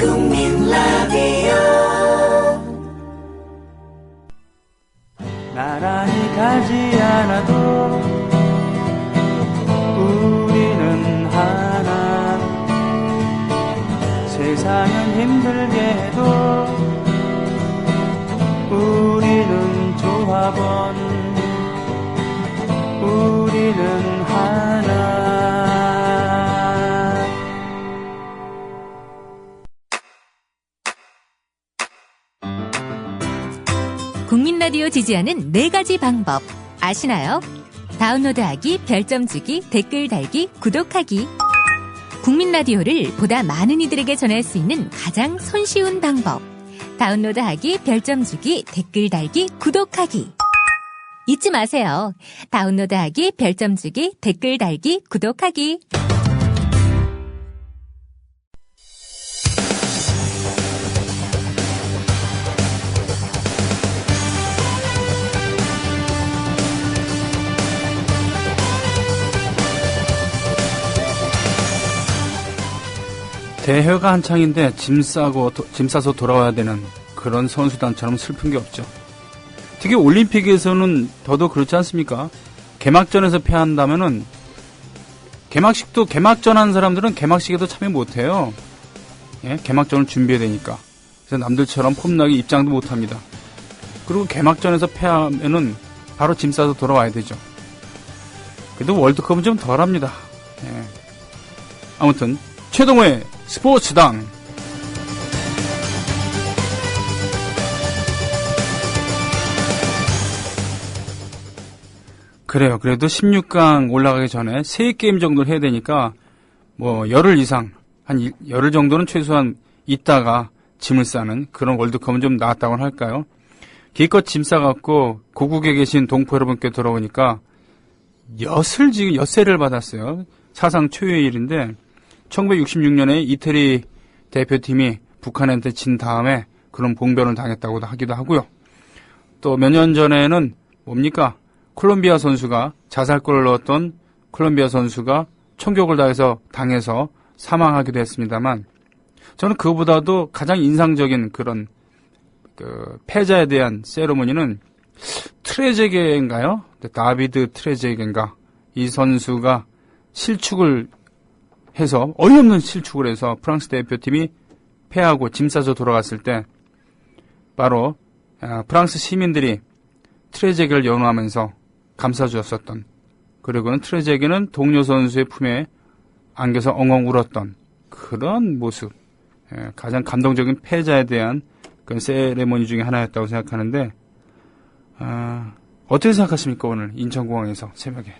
국민 라디오 나란히 가지 않아도 우리는 하나. 세상은 힘들게 해도 우리는 조합원. 우리는 하나. 국민 라디오 지지하는 4가지 방법 아시나요? 다운로드하기, 별점 주기, 댓글 달기, 구독하기. 국민 라디오를 보다 많은 이들에게 전할 수 있는 가장 손쉬운 방법. 다운로드하기, 별점 주기, 댓글 달기, 구독하기. 잊지 마세요. 다운로드하기, 별점 주기, 댓글 달기, 구독하기. 대회가 한창인데 짐 싸서 돌아와야 되는 그런 선수단처럼 슬픈 게 없죠. 특히 올림픽에서는 더더욱 그렇지 않습니까? 개막전에서 패한다면은 개막전 한 사람들은 개막식에도 참여 못해요. 예? 개막전을 준비해야 되니까. 그래서 남들처럼 폼나게 입장도 못합니다. 그리고 개막전에서 패하면은 바로 짐 싸서 돌아와야 되죠. 그래도 월드컵은 좀 덜합니다. 예. 아무튼 최동호의 스포츠당. 그래요. 그래도 16강 올라가기 전에 3게임 정도를 해야 되니까 뭐 열흘 이상, 한 열흘 정도는 최소한 있다가 짐을 싸는 그런 월드컵은 좀 나았다고 할까요? 기껏 짐 싸갖고 고국에 계신 동포 여러분께 돌아오니까 엿새를 받았어요. 사상 초유의 일인데 1966년에 이태리 대표팀이 북한한테 진 다음에 그런 봉변을 당했다고 하기도 하고요. 또 몇 년 전에는 뭡니까? 콜롬비아 선수가 자살골을 넣었던 콜롬비아 선수가 총격을 당해서 사망하기도 했습니다만 저는 그거보다도 가장 인상적인 그런 패자에 대한 세레모니는 트레제게인가요? 다비드 트레제게인가? 이 선수가 실축을 해서 어이없는 실축을 해서 프랑스 대표팀이 패하고 짐 싸서 돌아갔을 때 바로 프랑스 시민들이 트레제게를 연호하면서 감싸주었었던, 그리고는 트레제게는 동료 선수의 품에 안겨서 엉엉 울었던 그런 모습, 가장 감동적인 패자에 대한 그런 세레모니 중에 하나였다고 생각하는데 어떻게 생각하십니까? 오늘 인천공항에서 새벽에.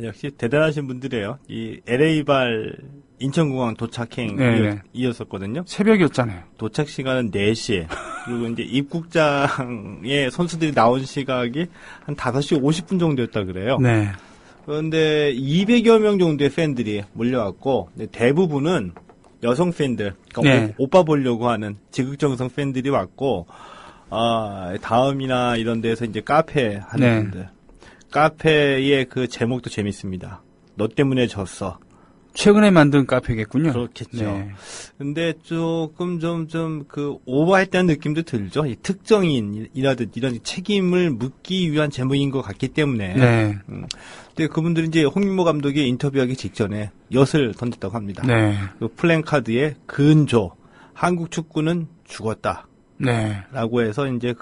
역시 대단하신 분들이에요. 이 LA발 인천공항 도착행이었었거든요. 새벽이었잖아요. 도착 시간은 4시에. 그리고 이제 입국장에 선수들이 나온 시각이 한 5시 50분 정도였다 그래요. 네. 그런데 200여 명 정도의 팬들이 몰려왔고, 대부분은 여성 팬들, 그러니까 네. 오빠 보려고 하는 지극정성 팬들이 왔고, 다음이나 이런 데서 이제 카페 하는 네. 분들. 카페의 그 제목도 재밌습니다. 너 때문에 졌어. 최근에 만든 카페겠군요. 그렇겠죠. 네. 근데 조금 그 오버했다는 느낌도 들죠. 이 특정인이라든지 이런 책임을 묻기 위한 제목인 것 같기 때문에. 네. 근데 그분들이 이제 홍민보 감독이 인터뷰하기 직전에 엿을 던졌다고 합니다. 네. 그 플랜카드에 근조, 한국 축구는 죽었다. 네. 라고 해서 이제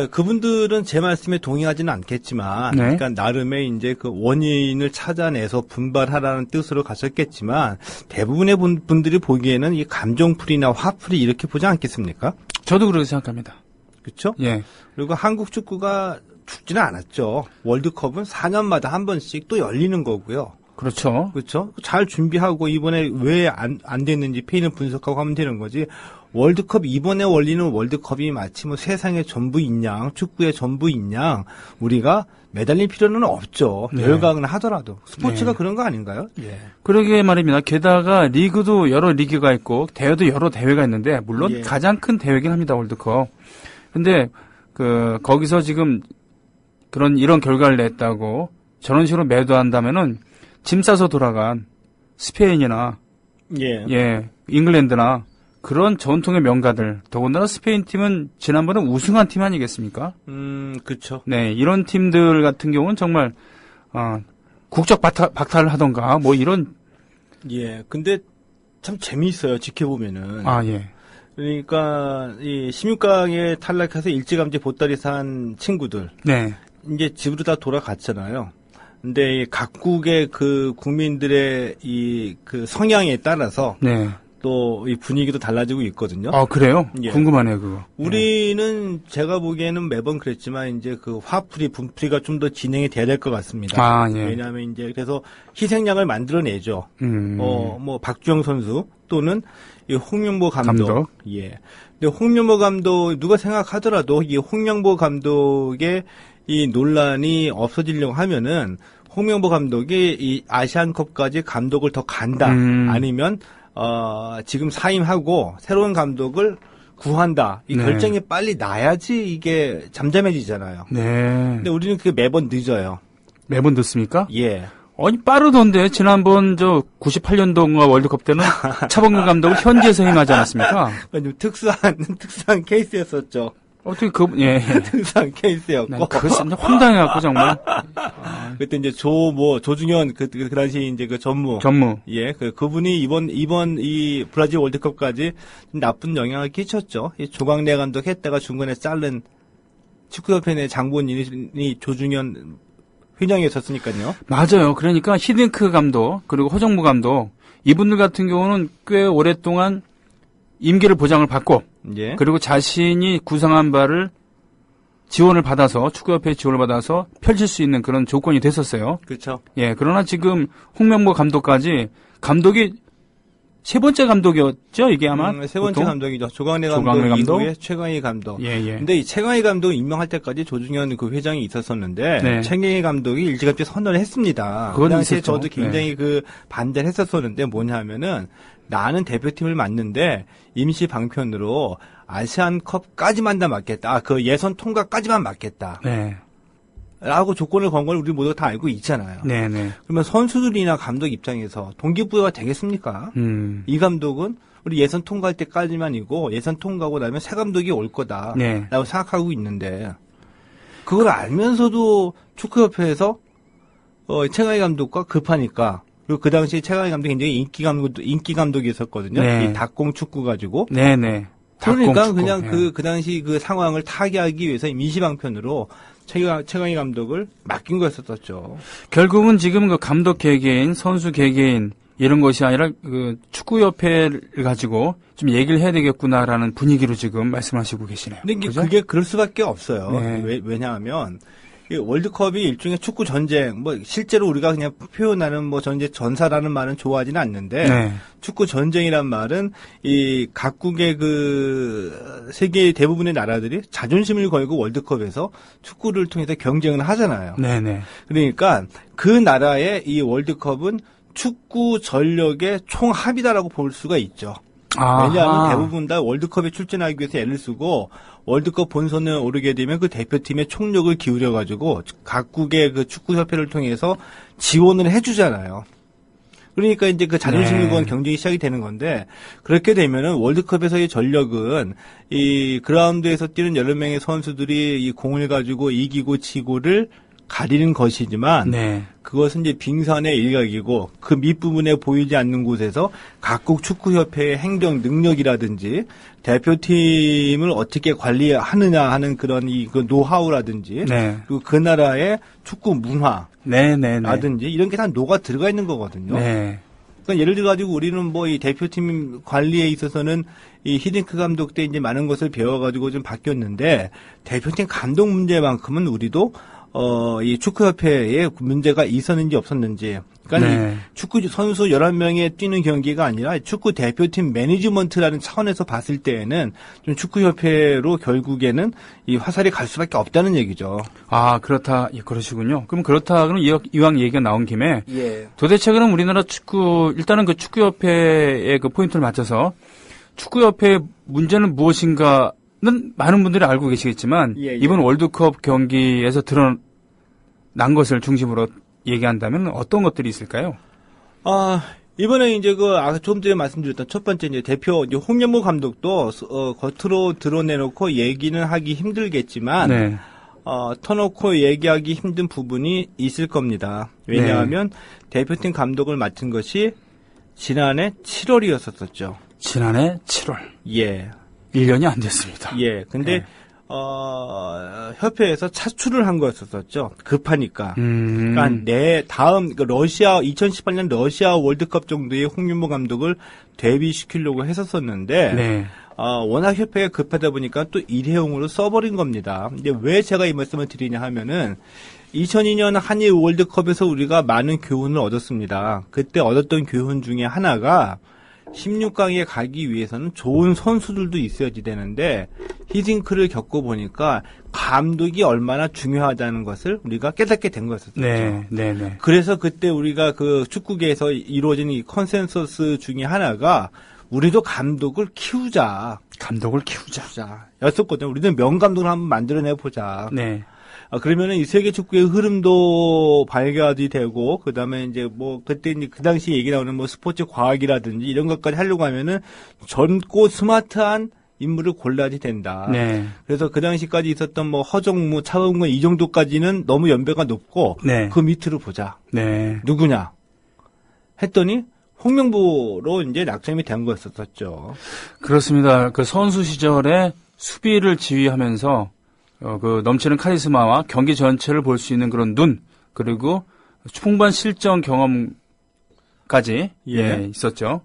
그분들은 제 말씀에 동의하지는 않겠지만, 네. 그러니까 나름의 이제 그 원인을 찾아내서 분발하라는 뜻으로 갔었겠지만, 대부분의 분들이 보기에는 이 감정풀이나 화풀이 이렇게 보지 않겠습니까? 저도 그렇게 생각합니다. 그렇죠? 예. 그리고 한국 축구가 죽지는 않았죠. 월드컵은 4년마다 한 번씩 또 열리는 거고요. 그렇죠. 그렇죠? 잘 준비하고 이번에 왜 안 됐는지 페인을 분석하고 하면 되는 거지. 월드컵 이번에 열리는 월드컵이 마치 뭐 세상의 전부인 양, 축구의 전부인 양 우리가 매달릴 필요는 없죠. 네. 열강은 하더라도 스포츠가 네. 그런 거 아닌가요? 예. 그러게 말입니다. 게다가 리그도 여러 리그가 있고 대회도 여러 대회가 있는데 물론 예. 가장 큰 대회긴 합니다. 월드컵. 근데 거기서 지금 이런 결과를 냈다고 저런 식으로 매도한다면은 짐 싸서 돌아간 스페인이나 예, 잉글랜드나 그런 전통의 명가들, 더군다나 스페인 팀은 지난번에 우승한 팀 아니겠습니까? 그렇죠. 네, 이런 팀들 같은 경우는 정말 국적 박탈을 하던가 뭐 이런. 예, 근데 참 재미있어요. 지켜보면은. 예. 그러니까 이 16강에 탈락해서 일찌감치 보따리 산 친구들. 네. 이제 집으로 다 돌아갔잖아요. 근데 이 각국의 그 국민들의 이 그 성향에 따라서 네. 또 이 분위기도 달라지고 있거든요. 그래요? 예. 궁금하네요, 그거. 우리는 제가 보기에는 매번 그랬지만 이제 그 화풀이, 분풀이가 좀 더 진행이 돼야 될 것 같습니다. 예. 왜냐하면 이제 그래서 희생양을 만들어내죠. 뭐 박주영 선수 또는 이 홍명보 감독. 예. 근데 홍명보 감독 누가 생각하더라도 이 홍명보 감독의 이 논란이 없어지려고 하면은 홍명보 감독이 이 아시안컵까지 감독을 더 간다. 아니면 지금 사임하고 새로운 감독을 구한다. 이 네. 결정이 빨리 나야지 이게 잠잠해지잖아요. 네. 근데 우리는 그게 매번 늦어요. 매번 듣습니까? 예. 아니, 빠르던데, 지난번 98년도인가 월드컵 때는 차범근 감독을 현지에서 행하지 않았습니까? 좀 특수한 케이스였었죠. 어떻게 예. 특수한 케이스였고. 난 그거 진짜 황당해갖고, 정말. 그때 이제 조중현, 그 당시 이제 그 전무. 예, 그분이 이번 이 브라질 월드컵까지 좀 나쁜 영향을 끼쳤죠. 이 조광래 감독 했다가 중간에 자른 축구협회 내 장본인이 조중현 회장이었었으니까요. 맞아요. 그러니까 히딩크 감독, 그리고 허정무 감독, 이분들 같은 경우는 꽤 오랫동안 임기를 보장을 받고, 예. 그리고 자신이 구상한 바를 지원을 받아서, 축구협회 지원을 받아서 펼칠 수 있는 그런 조건이 됐었어요. 그렇죠. 예, 그러나 지금 홍명보 감독까지, 감독이 세 번째 감독이었죠, 이게 아마? 세 번째 보통? 감독이죠. 조광래 감독 이후에 최광희 감독. 예. 근데 이 최광희 감독 임명할 때까지 조중현 그 회장이 있었었는데, 네. 최광희 감독이 일찌감치 선언을 했습니다. 그건 그 당시에 있었죠. 저도 굉장히 그 반대를 했었었는데 뭐냐면은 나는 대표팀을 맡는데 임시 방편으로 아시안컵까지만 다 맡겠다. 그 예선 통과까지만 맡겠다. 네. 라고 조건을 건 걸 우리 모두가 다 알고 있잖아요. 네네. 그러면 선수들이나 감독 입장에서 동기부여가 되겠습니까? 이 감독은 우리 예선 통과할 때까지만이고 예선 통과하고 나면 새 감독이 올 거다. 네. 라고 생각하고 있는데 그걸 알면서도 축구협회에서 최강희 감독과 급하니까 그리고 그 당시에 최강희 감독이 굉장히 인기 감독이었었거든요. 네. 이 닭공 축구 가지고. 네네. 그러니까 닭공 그냥 축구. 그 당시 그 상황을 타개하기 위해서 임시방편으로 최강희 감독을 맡긴 거였었죠. 결국은 지금 그 감독 개개인, 선수 개개인 이런 것이 아니라 그 축구협회를 가지고 좀 얘기를 해야 되겠구나라는 분위기로 지금 말씀하시고 계시네요. 근데 그죠? 그게 그럴 수밖에 없어요. 네. 왜냐하면 이 월드컵이 일종의 축구 전쟁, 뭐 실제로 우리가 그냥 표현하는 뭐 전사라는 말은 좋아하지는 않는데 네. 축구 전쟁이란 말은 이 각국의 그 세계 대부분의 나라들이 자존심을 걸고 월드컵에서 축구를 통해서 경쟁을 하잖아요. 네네. 그러니까 그 나라의 이 월드컵은 축구 전력의 총합이다라고 볼 수가 있죠. 왜냐하면 대부분 다 월드컵에 출전하기 위해서 애를 쓰고 월드컵 본선에 오르게 되면 그 대표팀의 총력을 기울여가지고 각국의 그 축구협회를 통해서 지원을 해주잖아요. 그러니까 이제 그 자존심을 건 경쟁이 시작이 되는 건데 그렇게 되면은 월드컵에서의 전력은 이 그라운드에서 뛰는 여러 명의 선수들이 이 공을 가지고 이기고 지고를 가리는 것이지만 네. 그것은 이제 빙산의 일각이고 그 밑부분에 보이지 않는 곳에서 각국 축구협회의 행정 능력이라든지 대표팀을 어떻게 관리하느냐 하는 그런 그 노하우라든지 네. 그리고 그 나라의 축구 문화라든지 네네네. 이런 게 다 녹아 들어가 있는 거거든요. 네. 그러니까 예를 들어 가지고 우리는 뭐 이 대표팀 관리에 있어서는 이 히딩크 감독 때 이제 많은 것을 배워가지고 좀 바뀌었는데 대표팀 감독 문제만큼은 우리도 이 축구협회에 문제가 있었는지 없었는지. 그러니까 네. 이 축구 선수 11명의 뛰는 경기가 아니라 축구 대표팀 매니지먼트라는 차원에서 봤을 때에는 좀 축구협회로 결국에는 이 화살이 갈 수밖에 없다는 얘기죠. 그렇다. 예, 그러시군요. 그럼 그럼 이왕 얘기가 나온 김에 예. 도대체 그럼 우리나라 일단은 그 축구협회의 그 포인트를 맞춰서 축구협회의 문제는 무엇인가는 많은 분들이 알고 계시겠지만 예. 이번 월드컵 경기에서 드러난 것을 중심으로 얘기한다면 어떤 것들이 있을까요? 이번에 이제 좀 전에 말씀드렸던 첫 번째 이제 대표 이제 홍명보 감독도 겉으로 드러내놓고 얘기는 하기 힘들겠지만 네. 터놓고 얘기하기 힘든 부분이 있을 겁니다. 왜냐하면 대표팀 감독을 맡은 것이 지난해 7월이었었죠. 지난해 7월. 예. 1년이 안 됐습니다. 예. 근데 협회에서 차출을 한 거였었죠. 급하니까. 그러니까 다음 러시아 2018년 러시아 월드컵 정도의 홍명보 감독을 데뷔시키려고 했었었는데 네. 워낙 협회가 급하다 보니까 또 일회용으로 써버린 겁니다. 근데 왜 제가 이 말씀을 드리냐 하면은 2002년 한일 월드컵에서 우리가 많은 교훈을 얻었습니다. 그때 얻었던 교훈 중에 하나가 16강에 가기 위해서는 좋은 선수들도 있어야지 되는데 히딩크를 겪어보니까 감독이 얼마나 중요하다는 것을 우리가 깨닫게 된 거였었죠. 네. 그래서 그때 우리가 그 축구계에서 이루어진 이 컨센서스 중에 하나가 우리도 감독을 키우자. 였었거든요. 우리는 명감독을 한번 만들어내보자. 네. 그러면은 이 세계 축구의 흐름도 발견이 되고, 그 다음에 이제 그때 이제 그 당시 얘기 나오는 스포츠 과학이라든지 이런 것까지 하려고 하면은 젊고 스마트한 인물을 골라야지 된다. 네. 그래서 그 당시까지 있었던 허정무, 차범근 이 정도까지는 너무 연배가 높고, 네. 그 밑으로 보자. 네. 누구냐? 했더니, 홍명보로 이제 낙점이 된 거였었죠. 그렇습니다. 그 선수 시절에 수비를 지휘하면서 그 넘치는 카리스마와 경기 전체를 볼 수 있는 그런 눈, 그리고 풍부한 실전 경험까지 있었죠.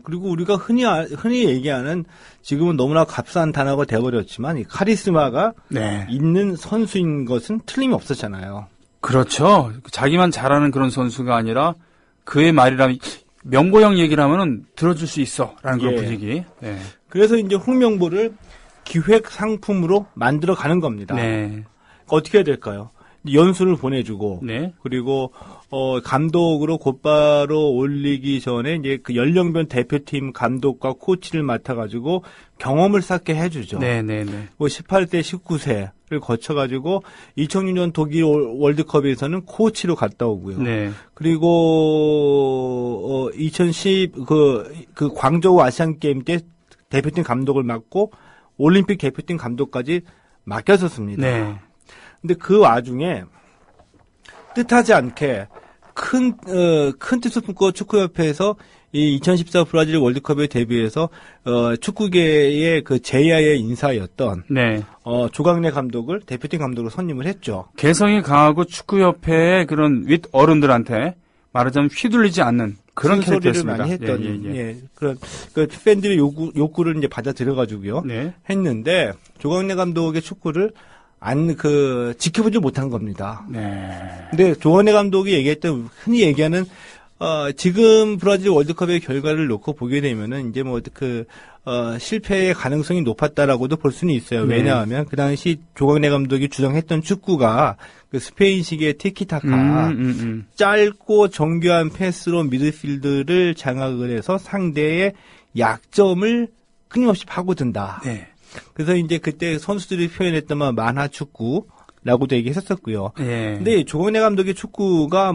그리고 우리가 흔히 얘기하는 지금은 너무나 값싼 단어가 되어버렸지만 이 카리스마가 있는 선수인 것은 틀림이 없었잖아요. 그렇죠. 자기만 잘하는 그런 선수가 아니라 그의 말이라면 명보형 얘기를 하면은 들어줄 수 있어라는 그런 분위기. 네. 그래서 이제 홍명보를 기획 상품으로 만들어 가는 겁니다. 네. 어떻게 해야 될까요? 연수를 보내주고, 그리고 감독으로 곧바로 올리기 전에 이제 그 연령별 대표팀 감독과 코치를 맡아가지고 경험을 쌓게 해주죠. 18세, 19세를 거쳐가지고 2006년 독일 월드컵에서는 코치로 갔다 오고요. 그리고 2010 그 광저우 아시안 게임 때 대표팀 감독을 맡고 올림픽 대표팀 감독까지 맡겼었습니다. 근데 그 와중에 뜻하지 않게 큰 뜻을 품고 축구협회에서 이 2014 브라질 월드컵에 데뷔해서 축구계의 그 제야의 인사였던 조광래 감독을 대표팀 감독으로 선임을 했죠. 개성이 강하고 축구협회의 그런 윗 어른들한테 말하자면 휘둘리지 않는 그런 캐릭터였습니다. 많이 했던 그런 그 팬들의 욕구를 이제 받아들여가지고요 했는데 조광래 감독의 축구를 지켜보지 못한 겁니다. 근데 조광래 감독이 얘기했던 흔히 얘기하는 지금 브라질 월드컵의 결과를 놓고 보게 되면은 이제 실패의 가능성이 높았다라고도 볼 수는 있어요. 왜냐하면 그 당시 조광래 감독이 주장했던 축구가 그 스페인식의 티키타카, 짧고 정교한 패스로 미드필드를 장악을 해서 상대의 약점을 끊임없이 파고든다. 그래서 이제 그때 선수들이 표현했던 만화 축구라고도 얘기했었고요. 근데 조광래 감독의 축구가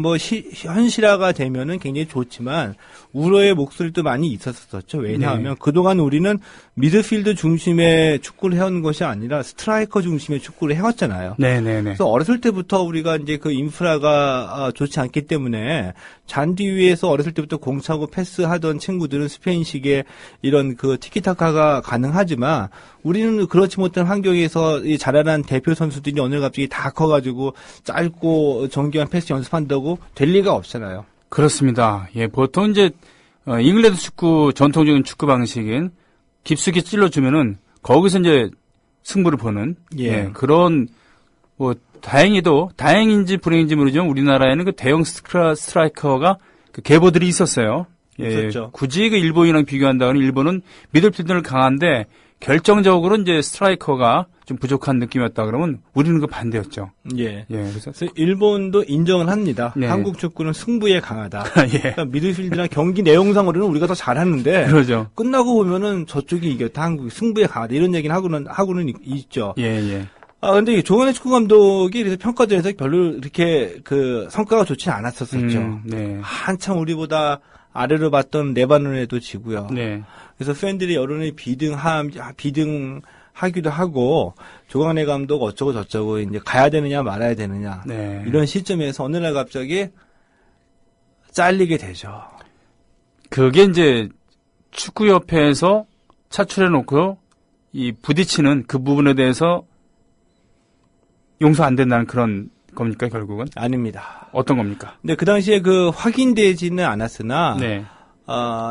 현실화가 되면은 굉장히 좋지만 우려의 목소리도 많이 있었었죠. 왜냐하면 그동안 우리는 미드필드 중심의 축구를 해온 것이 아니라 스트라이커 중심의 축구를 해왔잖아요. 그래서 어렸을 때부터 우리가 이제 그 인프라가 좋지 않기 때문에 잔디 위에서 어렸을 때부터 공 차고 패스하던 친구들은 스페인식의 이런 그 티키타카가 가능하지만 우리는 그렇지 못한 환경에서 자라난 대표 선수들이 어느 갑자기 다 커가지고 짧고 정교한 패스 연습한다고 될 리가 없잖아요. 그렇습니다. 보통 이제 잉글랜드 축구 전통적인 축구 방식인 깊숙이 찔러주면은 거기서 이제 승부를 보는 그런 다행인지 불행인지 모르지만 우리나라에는 그 대형 스트라이커가 그 계보들이 있었어요. 있었죠. 굳이 그 일본이랑 비교한다면 일본은 미들필드는 강한데 결정적으로 이제 스트라이커가 좀 부족한 느낌이었다 그러면 우리는 그 반대였죠. 그래서 일본도 인정을 합니다. 한국 축구는 승부에 강하다. 그러니까 미드필드나 경기 내용상으로는 우리가 더 잘하는데 그러죠. 끝나고 보면은 저쪽이 이겼다. 한국이 승부에 강하다. 이런 얘기는 하고는 있죠. 근데 조광래 축구 감독이 그래서 평가전에서 별로 이렇게 그 성과가 좋지는 않았었죠. 한참 우리보다 아래로 봤던 레바논에도 지고요. 네. 그래서 팬들의 여론이 비등하기도 하고 조광래 감독 어쩌고 저쩌고 이제 가야 되느냐 말아야 되느냐 네. 이런 시점에서 어느 날 갑자기 잘리게 되죠. 그게 이제 축구협회에서 차출해놓고 이 부딪히는 그 부분에 대해서 용서 안 된다는 그런 겁니까 결국은? 아닙니다. 어떤 겁니까? 근데 그 당시에 그 확인되지는 않았으나 네.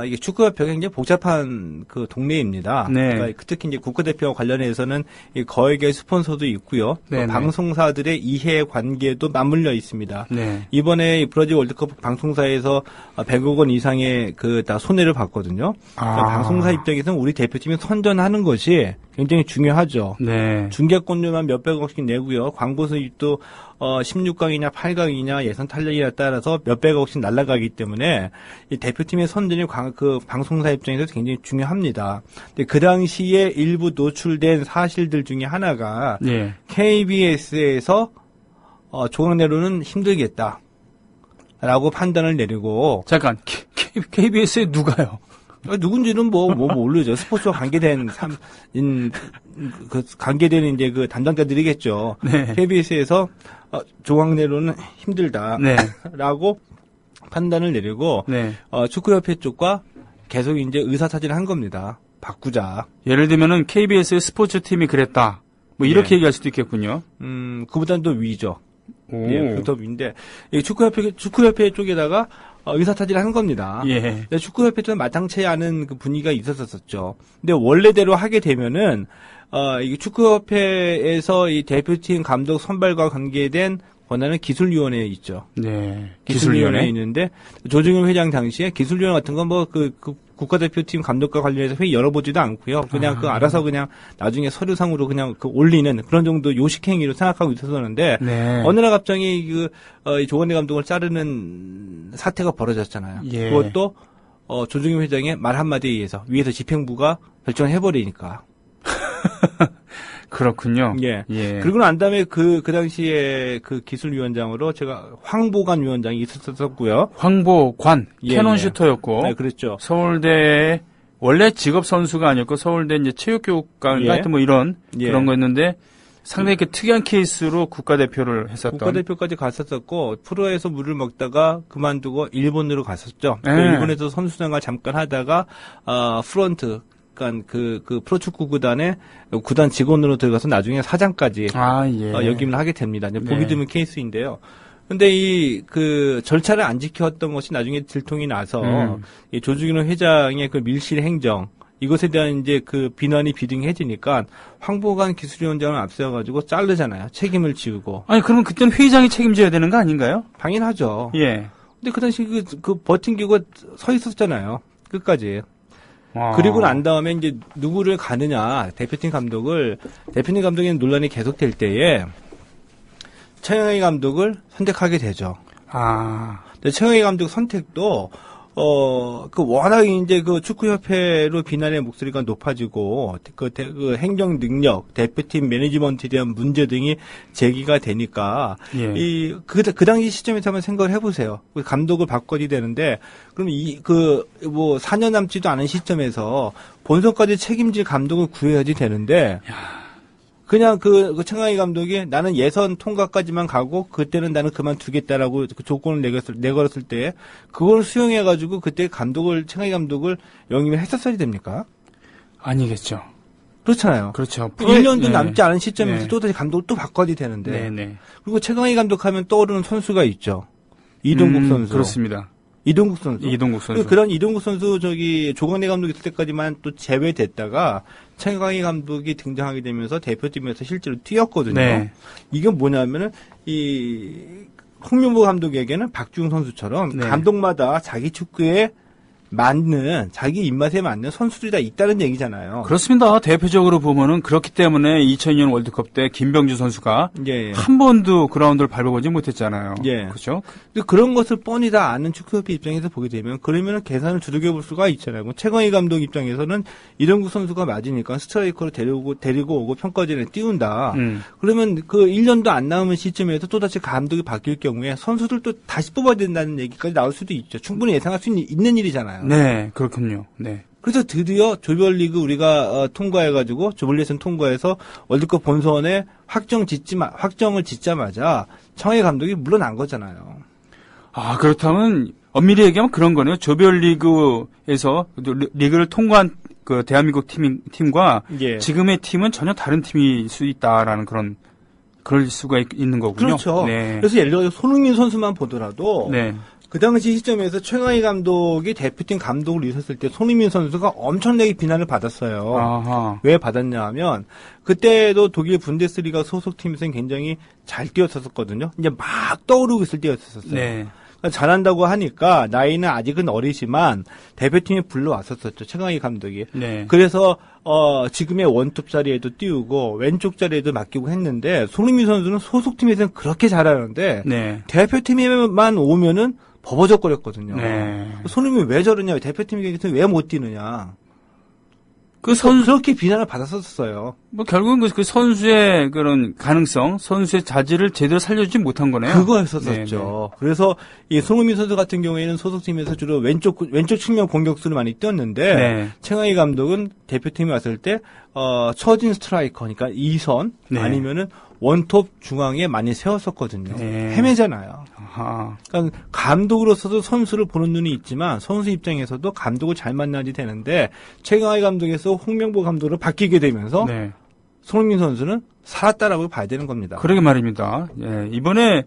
이게 축구협회가 굉장히 복잡한 그 동네입니다. 네. 그러니까 특히 이제 국가대표와 관련해서는 이 거액의 스폰서도 있고요. 네, 네. 방송사들의 이해 관계도 맞물려 있습니다. 네. 이번에 이 브라질 월드컵 방송사에서 100억 원 이상의 그 다 손해를 봤거든요. 그러니까 방송사 입장에서는 우리 대표팀이 선전하는 것이 굉장히 중요하죠. 네. 중계권료만 몇백억씩 내고요. 광고 수입도 16강이냐 8강이냐 예선 탈락이냐에 따라서 몇백억씩 날아가기 때문에 이 대표팀의 선전이 그 방송사 입장에서 굉장히 중요합니다. 근데 그 당시에 일부 노출된 사실들 중에 하나가 네. KBS에서 조광래로는 힘들겠다. 라고 판단을 내리고 잠깐 KBS에 누가요? 누군지는 뭐 모르죠. 스포츠와 관계된 관계되는 이제 그 담당자들이겠죠. 네. KBS에서 조광래로는 힘들다. 네. 라고 판단을 내리고 네. 축구협회 쪽과 계속 이제 의사타진을 한 겁니다. 바꾸자. 예를 들면은 KBS의 스포츠 팀이 그랬다. 뭐 이렇게 네. 얘기할 수도 있겠군요. 그보다는 더 위죠. 오. 예, 더 위인데 이 축구협회 쪽에다가 의사타진을 한 겁니다. 예. 근데 축구협회 쪽은 마땅치 않은 그 분위기가 있었었죠. 근데 원래대로 하게 되면은 이 축구협회에서 이 대표팀 감독 선발과 관계된 권한은 기술위원회에 있죠. 네. 기술위원회에 있는데 조중용 회장 당시에 기술위원 같은 건 뭐 그 국가대표팀 감독과 관련해서 회의 열어보지도 않고요. 그냥 알아서 그냥 나중에 서류상으로 그냥 올리는 그런 정도 요식행위로 생각하고 있었는데 네. 어느 날 갑자기 이 조광래 감독을 자르는 사태가 벌어졌잖아요. 예. 그것도 조중용 회장의 말 한마디에 의해서 위에서 집행부가 결정을 해버리니까. 그렇군요. 예. 예. 그리고 난 다음에 그 당시에 그 기술위원장으로 제가 황보관 위원장이 있었었고요. 황보관 예, 캐논 예. 슈터였고 네, 그랬죠. 서울대 원래 직업 선수가 아니었고 서울대 이제 체육교육과 예. 하여튼 뭐 이런 예. 그런 거였는데 상당히 그 특이한 케이스로 국가대표를 했었던. 국가대표까지 갔었었고 프로에서 물을 먹다가 그만두고 일본으로 갔었죠. 예. 그 일본에서 선수생활 잠깐 하다가 프런트 그러니까 그 프로축구 구단의 구단 직원으로 들어가서 나중에 사장까지 예. 역임을 하게 됩니다. 이제 네. 보기 드문 케이스인데요. 근데 그 절차를 안 지켰던 것이 나중에 들통이 나서 이 조중현 회장의 그 밀실 행정 이것에 대한 이제 그 비난이 비등해지니까 황보관 기술위원장을 앞세워가지고 자르잖아요. 책임을 지우고. 아니 그러면 그때는 회장이 책임져야 되는 거 아닌가요? 당연하죠. 예. 근데 그 당시 그 버틴기가 서 있었잖아요. 끝까지. 와. 그리고 난 다음에 이제 누구를 가느냐, 대표팀 감독의 논란이 계속될 때에 최영희 감독을 선택하게 되죠. 근데 최영희 감독 선택도 워낙 이제 그 축구협회로 비난의 목소리가 높아지고, 그 행정 능력, 대표팀 매니지먼트에 대한 문제 등이 제기가 되니까, 예. 그 당시 시점에서 한번 생각을 해보세요. 감독을 바꿔야 되는데, 그럼 4년 남지도 않은 시점에서 본선까지 책임질 감독을 구해야지 되는데, 그냥 그 청하희 감독이 나는 예선 통과까지만 가고 그때는 나는 그만두겠다라고 그 조건을 내걸었을 때 그걸 수용해가지고 그때 청하희 감독을 영입을 했었어야 됩니까? 아니겠죠. 그렇잖아요. 그렇죠. 1년도 네. 남지 않은 시점에서 네. 또다시 감독을 또 바꿔야 되는데. 네네. 그리고 최강희 감독하면 떠오르는 선수가 있죠. 이동국 선수. 그렇습니다. 이동국 선수. 그런 이동국 선수 조광래 감독이 있을 때까지만 또 제외됐다가 최강희 감독이 등장하게 되면서 대표팀에서 실제로 뛰었거든요. 네. 이게 뭐냐면은 홍명보 감독에게는 박주영 선수처럼 네. 감독마다 자기 축구의 맞는 자기 입맛에 맞는 선수들이 다 있다는 얘기잖아요. 그렇습니다. 대표적으로 보면은 그렇기 때문에 2002년 월드컵 때 김병주 선수가 예. 한 번도 그라운드를 밟아보지 못했잖아요. 예. 그렇죠? 근데 그런 것을 뻔히 다 아는 축구협회 입장에서 보게 되면 그러면은 계산을 두들겨 볼 수가 있잖아요. 뭐 최광희 감독 입장에서는 이동국 선수가 맞으니까 스트라이커로 데리고 오고 평가전에 띄운다. 그러면 그 1년도 안 남은 시점에서 또다시 감독이 바뀔 경우에 선수들도 다시 뽑아야 된다는 얘기까지 나올 수도 있죠. 충분히 예상할 수 있는 일이잖아요. 네, 그렇군요. 네. 그래서 드디어 조별리그 우리가 통과해가지고 조별예선 통과해서 월드컵 본선에 확정을 짓자마자 청해 감독이 물러난 거잖아요. 아, 그렇다면 엄밀히 얘기하면 그런 거네요. 조별리그에서 리그를 통과한 그 대한민국 팀과 예. 지금의 팀은 전혀 다른 팀일 수 있다라는 그럴 수가 있는 거군요. 그렇죠. 네. 그래서 예를 들어 손흥민 선수만 보더라도 네. 그 당시 시점에서 최광희 감독이 대표팀 감독을 있었을 때 손흥민 선수가 엄청나게 비난을 받았어요. 아하. 왜 받았냐 하면 그때도 독일 분데스리가 소속팀에서는 굉장히 잘 뛰었었거든요. 이제 막 떠오르고 있을 때였었어요. 네. 그러니까 잘한다고 하니까 나이는 아직은 어리지만 대표팀에 불러왔었죠. 최광희 감독이. 네. 그래서 지금의 원톱 자리에도 띄우고 왼쪽 자리에도 맡기고 했는데 손흥민 선수는 소속팀에서는 그렇게 잘하는데 네. 대표팀에만 오면은 버버적거렸거든요. 네. 손흥민이 왜 저러냐, 대표팀에서 왜 못 뛰느냐. 그 그렇게 비난을 받았었어요. 뭐 결국은 그 선수의 그런 가능성, 선수의 자질을 제대로 살려주지 못한 거네요. 그거였었죠. 그래서 이 손흥민 선수 같은 경우에는 소속팀에서 주로 왼쪽 측면 공격수를 많이 뛰었는데 네. 최광희 감독은 대표팀에 왔을 때 처진 스트라이커, 그러니까 2선 네. 아니면은 원톱 중앙에 많이 세웠었거든요. 네. 헤매잖아요. 아하. 그러니까 감독으로서도 선수를 보는 눈이 있지만 선수 입장에서도 감독을 잘 만나야 되는데 최광희 감독에서 홍명보 감독으로 바뀌게 되면서 네. 손흥민 선수는 살았다라고 봐야 되는 겁니다. 그러게 말입니다. 예, 이번에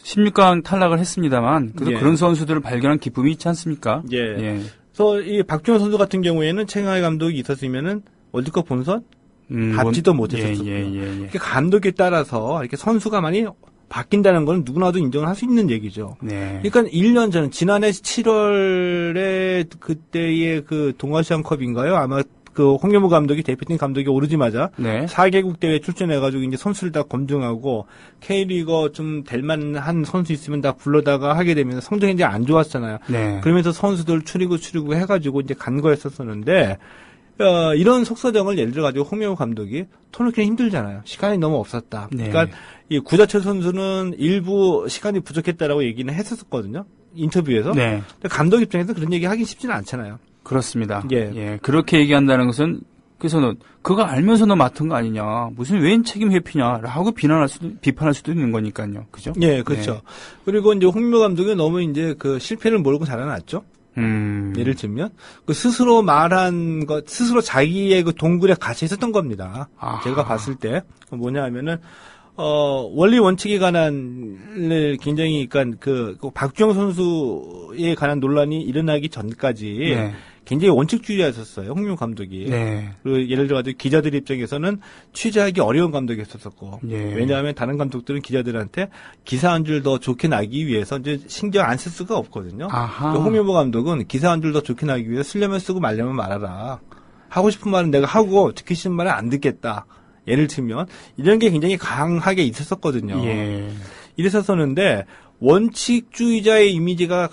16강 탈락을 했습니다만 그래도 예. 그런 선수들을 발견한 기쁨이 있지 않습니까? 예. 예. 그래서 이 박주영 선수 같은 경우에는 최광희 감독이 있었으면은 월드컵 본선 밟지도 못했었고요. 예. 이렇게 감독에 따라서 이렇게 선수가 많이 바뀐다는 건 누구나도 인정을 할 수 있는 얘기죠. 네. 그러니까 1년 전, 지난해 7월에 그때의 그 동아시안컵인가요? 아마 그 홍명보 감독이 대표팀 감독이 오르자마자 네. 4개국 대회 출전해가지고 이제 선수를 다 검증하고 K리거 좀 될 만한 선수 있으면 다 불러다가 하게 되면서 성적이 이제 안 좋았잖아요. 네. 그러면서 선수들 추리고 해가지고 이제 간 거였었는데 이런 속사정을 예를 들어가지고 홍명보 감독이 터놓기는 힘들잖아요. 시간이 너무 없었다. 네. 그러니까 이 구자철 선수는 일부 시간이 부족했다라고 얘기는 했었거든요. 인터뷰에서. 네. 근데 감독 입장에서 그런 얘기 하긴 쉽지는 않잖아요. 그렇습니다. 예. 예. 그렇게 얘기한다는 것은 그래서 그거 알면서 너 맡은 거 아니냐. 무슨 웬 책임 회피냐라고 비판할 수도 있는 거니까요. 그죠? 예, 그렇죠. 네. 그리고 이제 홍명보 감독이 너무 이제 그 실패를 모르고 자라났죠. 예를 들면 그 스스로 말한 것, 스스로 자기의 그 동굴에 갇혀 있었던 겁니다. 아하. 제가 봤을 때 뭐냐 하면은 원리 원칙에 관한 굉장히 그러니까 그 박주영 선수에 관한 논란이 일어나기 전까지 네. 굉장히 원칙주의자였었어요. 홍명보 감독이. 네. 그리고 예를 들어 가지고 기자들 입장에서는 취재하기 어려운 감독이었었고. 예. 왜냐하면 다른 감독들은 기자들한테 기사 한 줄 더 좋게 나기 위해서 이제 신경 안 쓸 수가 없거든요. 아하. 홍명보 감독은 기사 한 줄 더 좋게 나기 위해서 쓰려면 쓰고 말려면 말아라. 하고 싶은 말은 내가 하고 듣기 싫은 말은 안 듣겠다. 예를 들면 이런 게 굉장히 강하게 있었거든요. 예. 이랬었는데 원칙주의자의 이미지가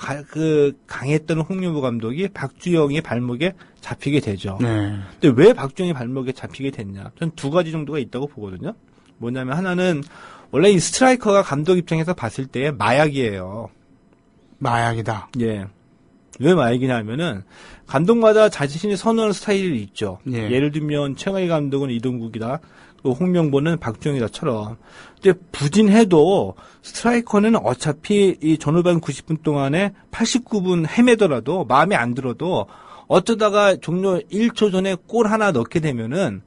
강했던 홍명보 감독이 박주영의 발목에 잡히게 되죠. 네. 근데 왜 박주영의 발목에 잡히게 됐냐? 전 두 가지 정도가 있다고 보거든요. 뭐냐면 하나는 원래 이 스트라이커가 감독 입장에서 봤을 때 마약이에요. 마약이다. 예. 왜 마약이냐 하면은 감독마다 자신이 선호하는 스타일이 있죠. 예. 예를 들면 최광희 감독은 이동국이다. 홍명보는 박주영이다처럼. 근데 부진해도 스트라이커는 어차피 이 전후반 90분 동안에 89분 헤매더라도 마음에 안 들어도 어쩌다가 종료 1초 전에 골 하나 넣게 되면은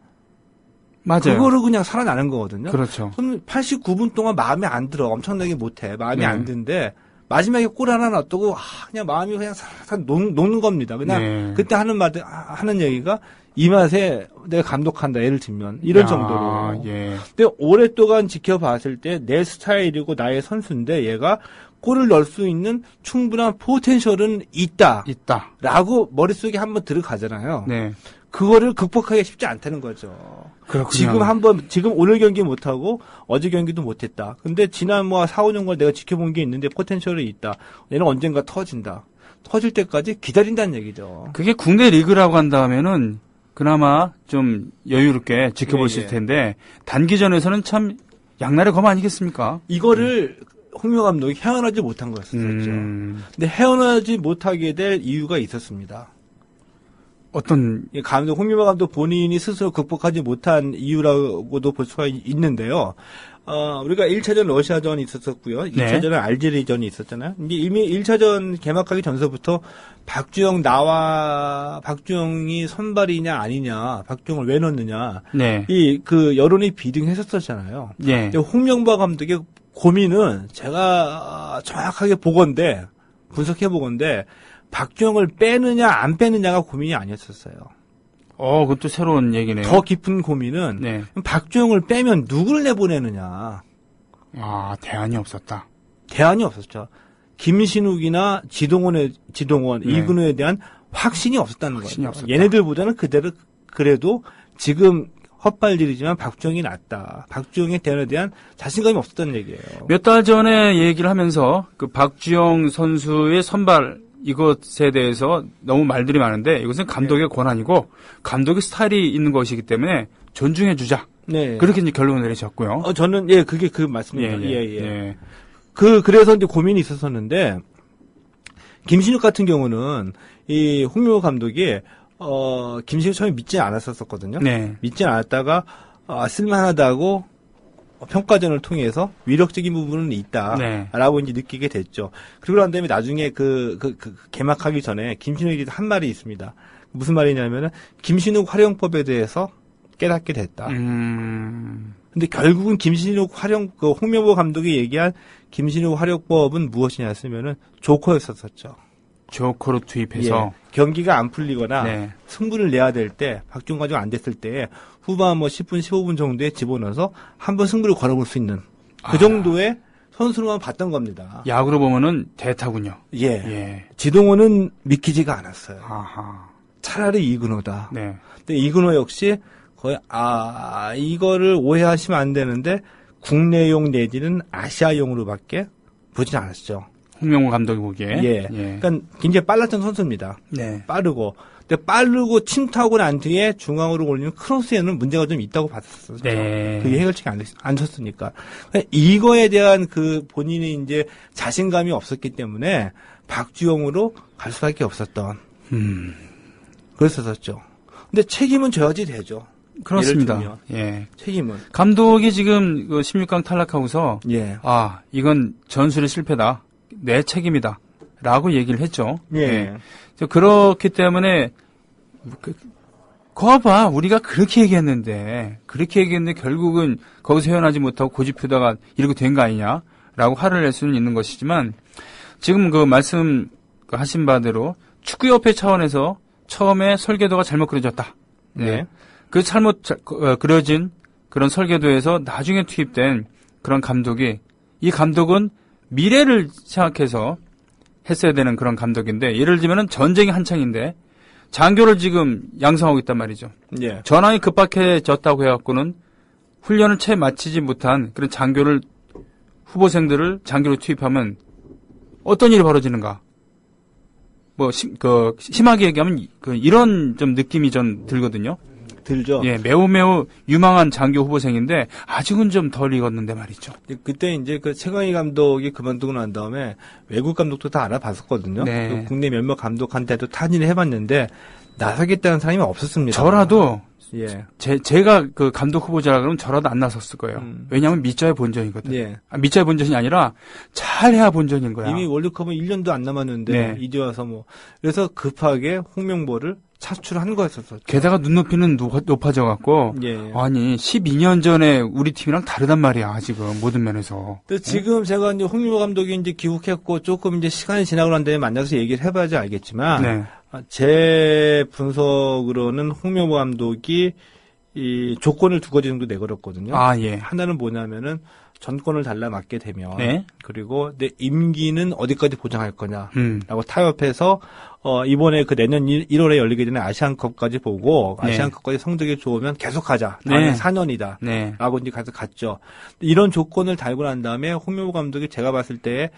맞아요. 그거를 그냥 살아나는 거거든요. 그렇죠. 그럼 89분 동안 마음에 안 들어. 엄청나게 못해. 마음에 네. 안 드는데 마지막에 골 하나 넣었다고 그냥 마음이 그냥 살살 녹는 겁니다. 그냥 네. 그때 하는 얘기가 이 맛에 내가 감독한다. 예를 들면 이런 정도로. 예. 근데 오랫동안 지켜봤을 때 내 스타일이고 나의 선수인데 얘가 골을 넣을 수 있는 충분한 포텐셜은 있다. 있다라고 머릿속에 한번 들어가잖아요. 네. 그거를 극복하기 쉽지 않다는 거죠. 그렇군요. 지금 오늘 경기 못하고 어제 경기도 못했다. 근데 지난 4, 5년간 내가 지켜본 게 있는데 포텐셜이 있다. 얘는 언젠가 터진다. 터질 때까지 기다린다는 얘기죠. 그게 국내 리그라고 한다면은 그나마 좀 여유롭게 지켜볼 수 예, 예. 있을 텐데 단기전에서는 참 양날의 검 아니겠습니까? 이거를 홍명보 감독이 헤어나지 못한 거였었죠. 근데 헤어나지 못하게 될 이유가 있었습니다. 어떤 이 감독, 홍명보 감독 본인이 스스로 극복하지 못한 이유라고도 볼 수가 있는데요. 우리가 1차전 러시아전이 있었었고요. 2차전은 알제리전이 있었잖아요. 이제 이미 1차전 개막하기 전서부터 박주영이 선발이냐 아니냐, 박주영을 왜 넣느냐. 네. 여론이 비등했었잖아요. 예. 홍명보 감독의 고민은 제가 정확하게 분석해 보건데, 박주영을 빼느냐 안 빼느냐가 고민이 아니었었어요. 그것도 새로운 얘기네요. 더 깊은 고민은 네. 박주영을 빼면 누구를 내보내느냐. 대안이 없었다. 대안이 없었죠. 김신욱이나 지동원, 네. 이근호에 대한 확신이 없었다는 거예요. 없었다. 얘네들보다는 그래도 지금 헛발질이지만 박주영이 낫다. 박주영의 대안에 대한 자신감이 없었다는 얘기예요. 몇 달 전에 얘기를 하면서 그 박주영 선수의 선발 이것에 대해서 너무 말들이 많은데 이것은 감독의 권한이고 감독의 스타일이 있는 것이기 때문에 존중해주자. 네. 그렇게 이제 결론을 내리셨고요. 저는 그게 그 말씀입니다. 예. 그래서 이제 고민이 있었었는데 김신욱 같은 경우는 이 홍명보 감독이 김신욱 처음에 믿지 않았었거든요. 네. 믿지 않았다가 쓸만하다고 평가전을 통해서 위력적인 부분은 있다라고 이제 느끼게 됐죠. 그리고 난 다음에 나중에 개막하기 전에 김신욱이 한 말이 있습니다. 무슨 말이냐면은 김신욱 활용법에 대해서 깨닫게 됐다. 근데 결국은 홍명보 감독이 얘기한 김신욱 활용법은 무엇이냐였으면은 조커였었죠. 조커로 투입해서 경기가 안 풀리거나 네. 승부를 내야 될 때 박주영 가지고 안 됐을 때 후반 10분, 15분 정도에 집어넣어서 한번 승부를 걸어볼 수 있는 그 정도의 선수로만 봤던 겁니다. 야구로 보면은 대타군요. 예. 지동원은 믿기지가 않았어요. 아하. 차라리 이근호다. 네. 근데 이근호 역시 거의 이거를 오해하시면 안 되는데 국내용 내지는 아시아용으로밖에 보진 않았죠. 홍명보 감독이 보기에. 예. 그러니까 굉장히 빨랐던 선수입니다. 네. 빠르고 침투하고 난 뒤에 중앙으로 올리는 크로스에는 문제가 좀 있다고 봤었죠. 네. 그게 해결책이 안 쳤으니까. 이거에 대한 본인이 이제 자신감이 없었기 때문에 박주영으로 갈 수밖에 없었던. 그랬었죠. 근데 책임은 져야지 되죠. 그렇습니다. 예. 책임은. 감독이 지금 16강 탈락하고서 예. 이건 전술의 실패다. 내 책임이다. 라고 얘기를 했죠. 예. 그렇기 때문에 거봐 우리가 그렇게 얘기했는데 결국은 거기서 헤어나지 못하고 고집피다가 이렇게 된 거 아니냐라고 화를 낼 수는 있는 것이지만 지금 말씀하신 바대로 축구협회 차원에서 처음에 설계도가 잘못 그려졌다. 네. 그 잘못 그려진 그런 설계도에서 나중에 투입된 그런 감독이 이 감독은 미래를 생각해서 했어야 되는 그런 감독인데 예를 들면은 전쟁이 한창인데 장교를 지금 양성하고 있단 말이죠. 예. 전황이 급박해졌다고 해갖고는 훈련을 채 마치지 못한 그런 후보생들을 장교로 투입하면 어떤 일이 벌어지는가? 심하게 얘기하면 이런 좀 느낌이 좀 들거든요. 들죠. 예, 매우 유망한 장교 후보생인데 아직은 좀 덜 익었는데 말이죠. 그때 이제 최강희 감독이 그만두고 난 다음에 외국 감독도 다 알아봤었거든요. 네. 국내 몇몇 감독한테도 탄의를 해봤는데 나서겠다는 사람이 없었습니다. 저라도 예. 제가 감독 후보자라 그러면 저라도 안 나섰을 거예요. 왜냐하면 밑자의 본전이거든. 예. 밑자의 본전이 아니라 잘해야 본전인 거야. 이미 월드컵은 1년도 안 남았는데 네. 이제 와서 그래서 급하게 홍명보를 차출한 거였었죠. 게다가 눈높이는 높아져 갖고 예. 아니 12년 전에 우리 팀이랑 다르단 말이야 지금 모든 면에서. 근데 지금 제가 이제 홍명보 감독이 이제 귀국했고 조금 이제 시간이 지나고 난 다음에 만나서 얘기를 해봐야지 알겠지만 네. 제 분석으로는 홍명보 감독이 이 조건을 두 가지 정도 내걸었거든요. 아 예. 하나는 뭐냐면은 전권을 달라 맡게 되면 네. 그리고 내 임기는 어디까지 보장할 거냐라고 음. 타협해서 이번에 그 내년 1월에 열리게 되는 아시안컵까지 보고 네. 아시안컵까지 성적이 좋으면 계속하자. 네. 다음에 4년이다. 네. 라고 이제 가서 갔죠. 이런 조건을 달고 난 다음에 홍명보 감독이 제가 봤을 때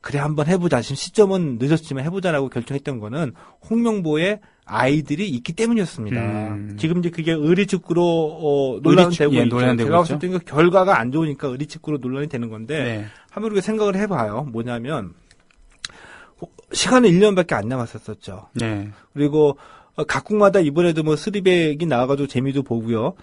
그래 한번 해보자. 지금 시점은 늦었지만 해보자라고 결정했던 거는 홍명보의 아이들이 있기 때문이었습니다. 지금 이제 그게 의리축구로 논란되고 있죠. 논란되고 제가 봤을 있죠. 때 그 결과가 안 좋으니까 의리축구로 논란이 되는 건데 네. 한번 우리가 생각을 해봐요. 뭐냐면 시간은 1년밖에 안 남았었죠. 네. 그리고 각국마다 이번에도 뭐 쓰리백이 나와가지고 재미도 보고요.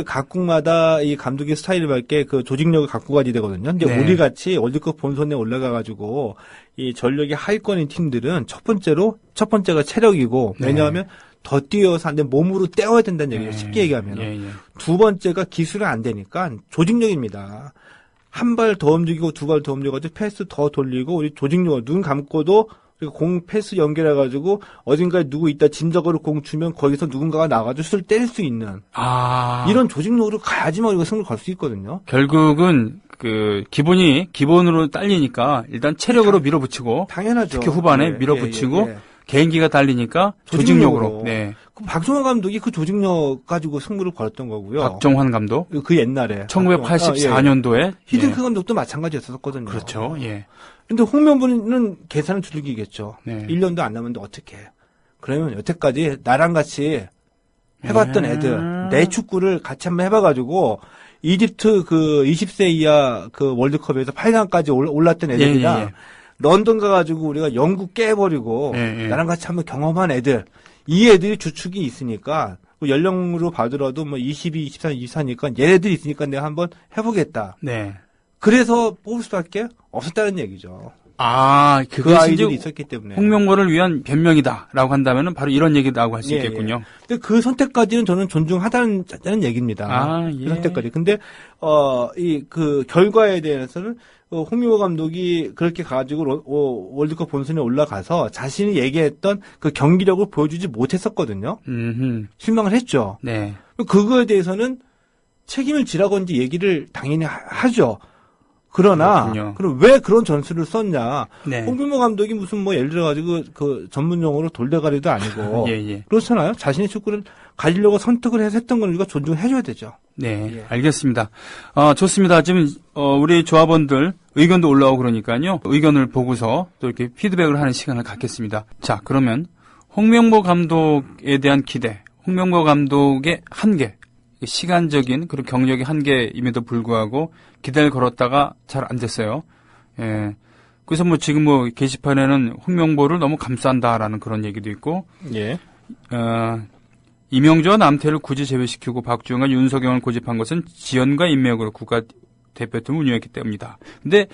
각국마다 이 감독의 스타일을 밝게 그 조직력을 갖고 가야 되거든요. 근데 네. 우리 같이 월드컵 본선에 올라가가지고 이 전력이 하위권인 팀들은 첫 번째가 체력이고 네. 왜냐하면 더 뛰어서 안 돼 몸으로 때워야 된다는 얘기예요. 네. 쉽게 얘기하면. 예, 예. 두 번째가 기술이 안 되니까 조직력입니다. 한 발 더 움직이고 두 발 더 움직여가지고 패스 더 돌리고 우리 조직력을 눈 감고도 공 패스 연결해가지고 어딘가에 누구 있다 진적으로 공 주면 거기서 누군가가 나가지고 슛을 때릴 수 있는 이런 조직력으로 가야지만 우리가 승부를 걸 수 있거든요. 결국은 그 기본으로 딸리니까 일단 체력으로 밀어붙이고 당연하죠. 특히 후반에 예, 밀어붙이고 예. 개인기가 달리니까 조직력으로. 네. 박종환 감독이 그 조직력 가지고 승부를 걸었던 거고요. 박종환 감독. 그 옛날에 1984년도에 히딩크 감독도 마찬가지였었거든요. 그렇죠. 예. 근데 홍명보는 계산은 줄기겠죠. 네. 1년도 안 남았는데 어떻게 해요? 그러면 여태까지 나랑 같이 해봤던 애들, 내 축구를 같이 한번 해봐가지고, 이집트 그 20세 이하 그 월드컵에서 8강까지 올랐던 애들이랑, 예. 런던 가가지고 우리가 영국 깨버리고, 예. 나랑 같이 한번 경험한 애들, 이 애들이 주축이 있으니까, 연령으로 봐더라도 뭐 22, 23, 24니까 얘네들이 있으니까 내가 한번 해보겠다. 네. 그래서 뽑을 수밖에 없었다는 얘기죠. 그 그 아이들이 있었기 때문에. 홍명보를 위한 변명이다라고 한다면은 바로 이런 얘기라고 할 수 예, 있겠군요. 근데 그 선택까지는 저는 존중하다는 얘기입니다. 예. 그 선택까지. 근데 그 결과에 대해서는 홍명보 감독이 그렇게 가지고 월드컵 본선에 올라가서 자신이 얘기했던 그 경기력을 보여주지 못했었거든요. 실망을 했죠. 네. 그거에 대해서는 책임을 지라고 이제 얘기를 당연히 하죠. 그러나 그럼 왜 그런 전술을 썼냐? 네. 홍명보 감독이 무슨 뭐 예를 들어 가지고 그 전문 용어로 돌대가리도 아니고 예. 그렇잖아요. 자신의 축구를 가지려고 선택을 해서 했던 건 우리가 존중해 줘야 되죠. 네, 예. 알겠습니다. 좋습니다. 지금 우리 조합원들 의견도 올라오고 그러니까요. 의견을 보고서 또 이렇게 피드백을 하는 시간을 갖겠습니다. 자, 그러면 홍명보 감독에 대한 기대, 홍명보 감독의 한계, 시간적인 그리고 경력의 한계임에도 불구하고 기대를 걸었다가 잘 안 됐어요. 예. 그래서 뭐 지금 뭐 게시판에는 홍명보를 너무 감싼다라는 그런 얘기도 있고, 예. 이명주와 남태를 굳이 제외시키고 박주영과 윤석영을 고집한 것은 지연과 인맥으로 국가대표팀을 운영했기 때문이다. 근데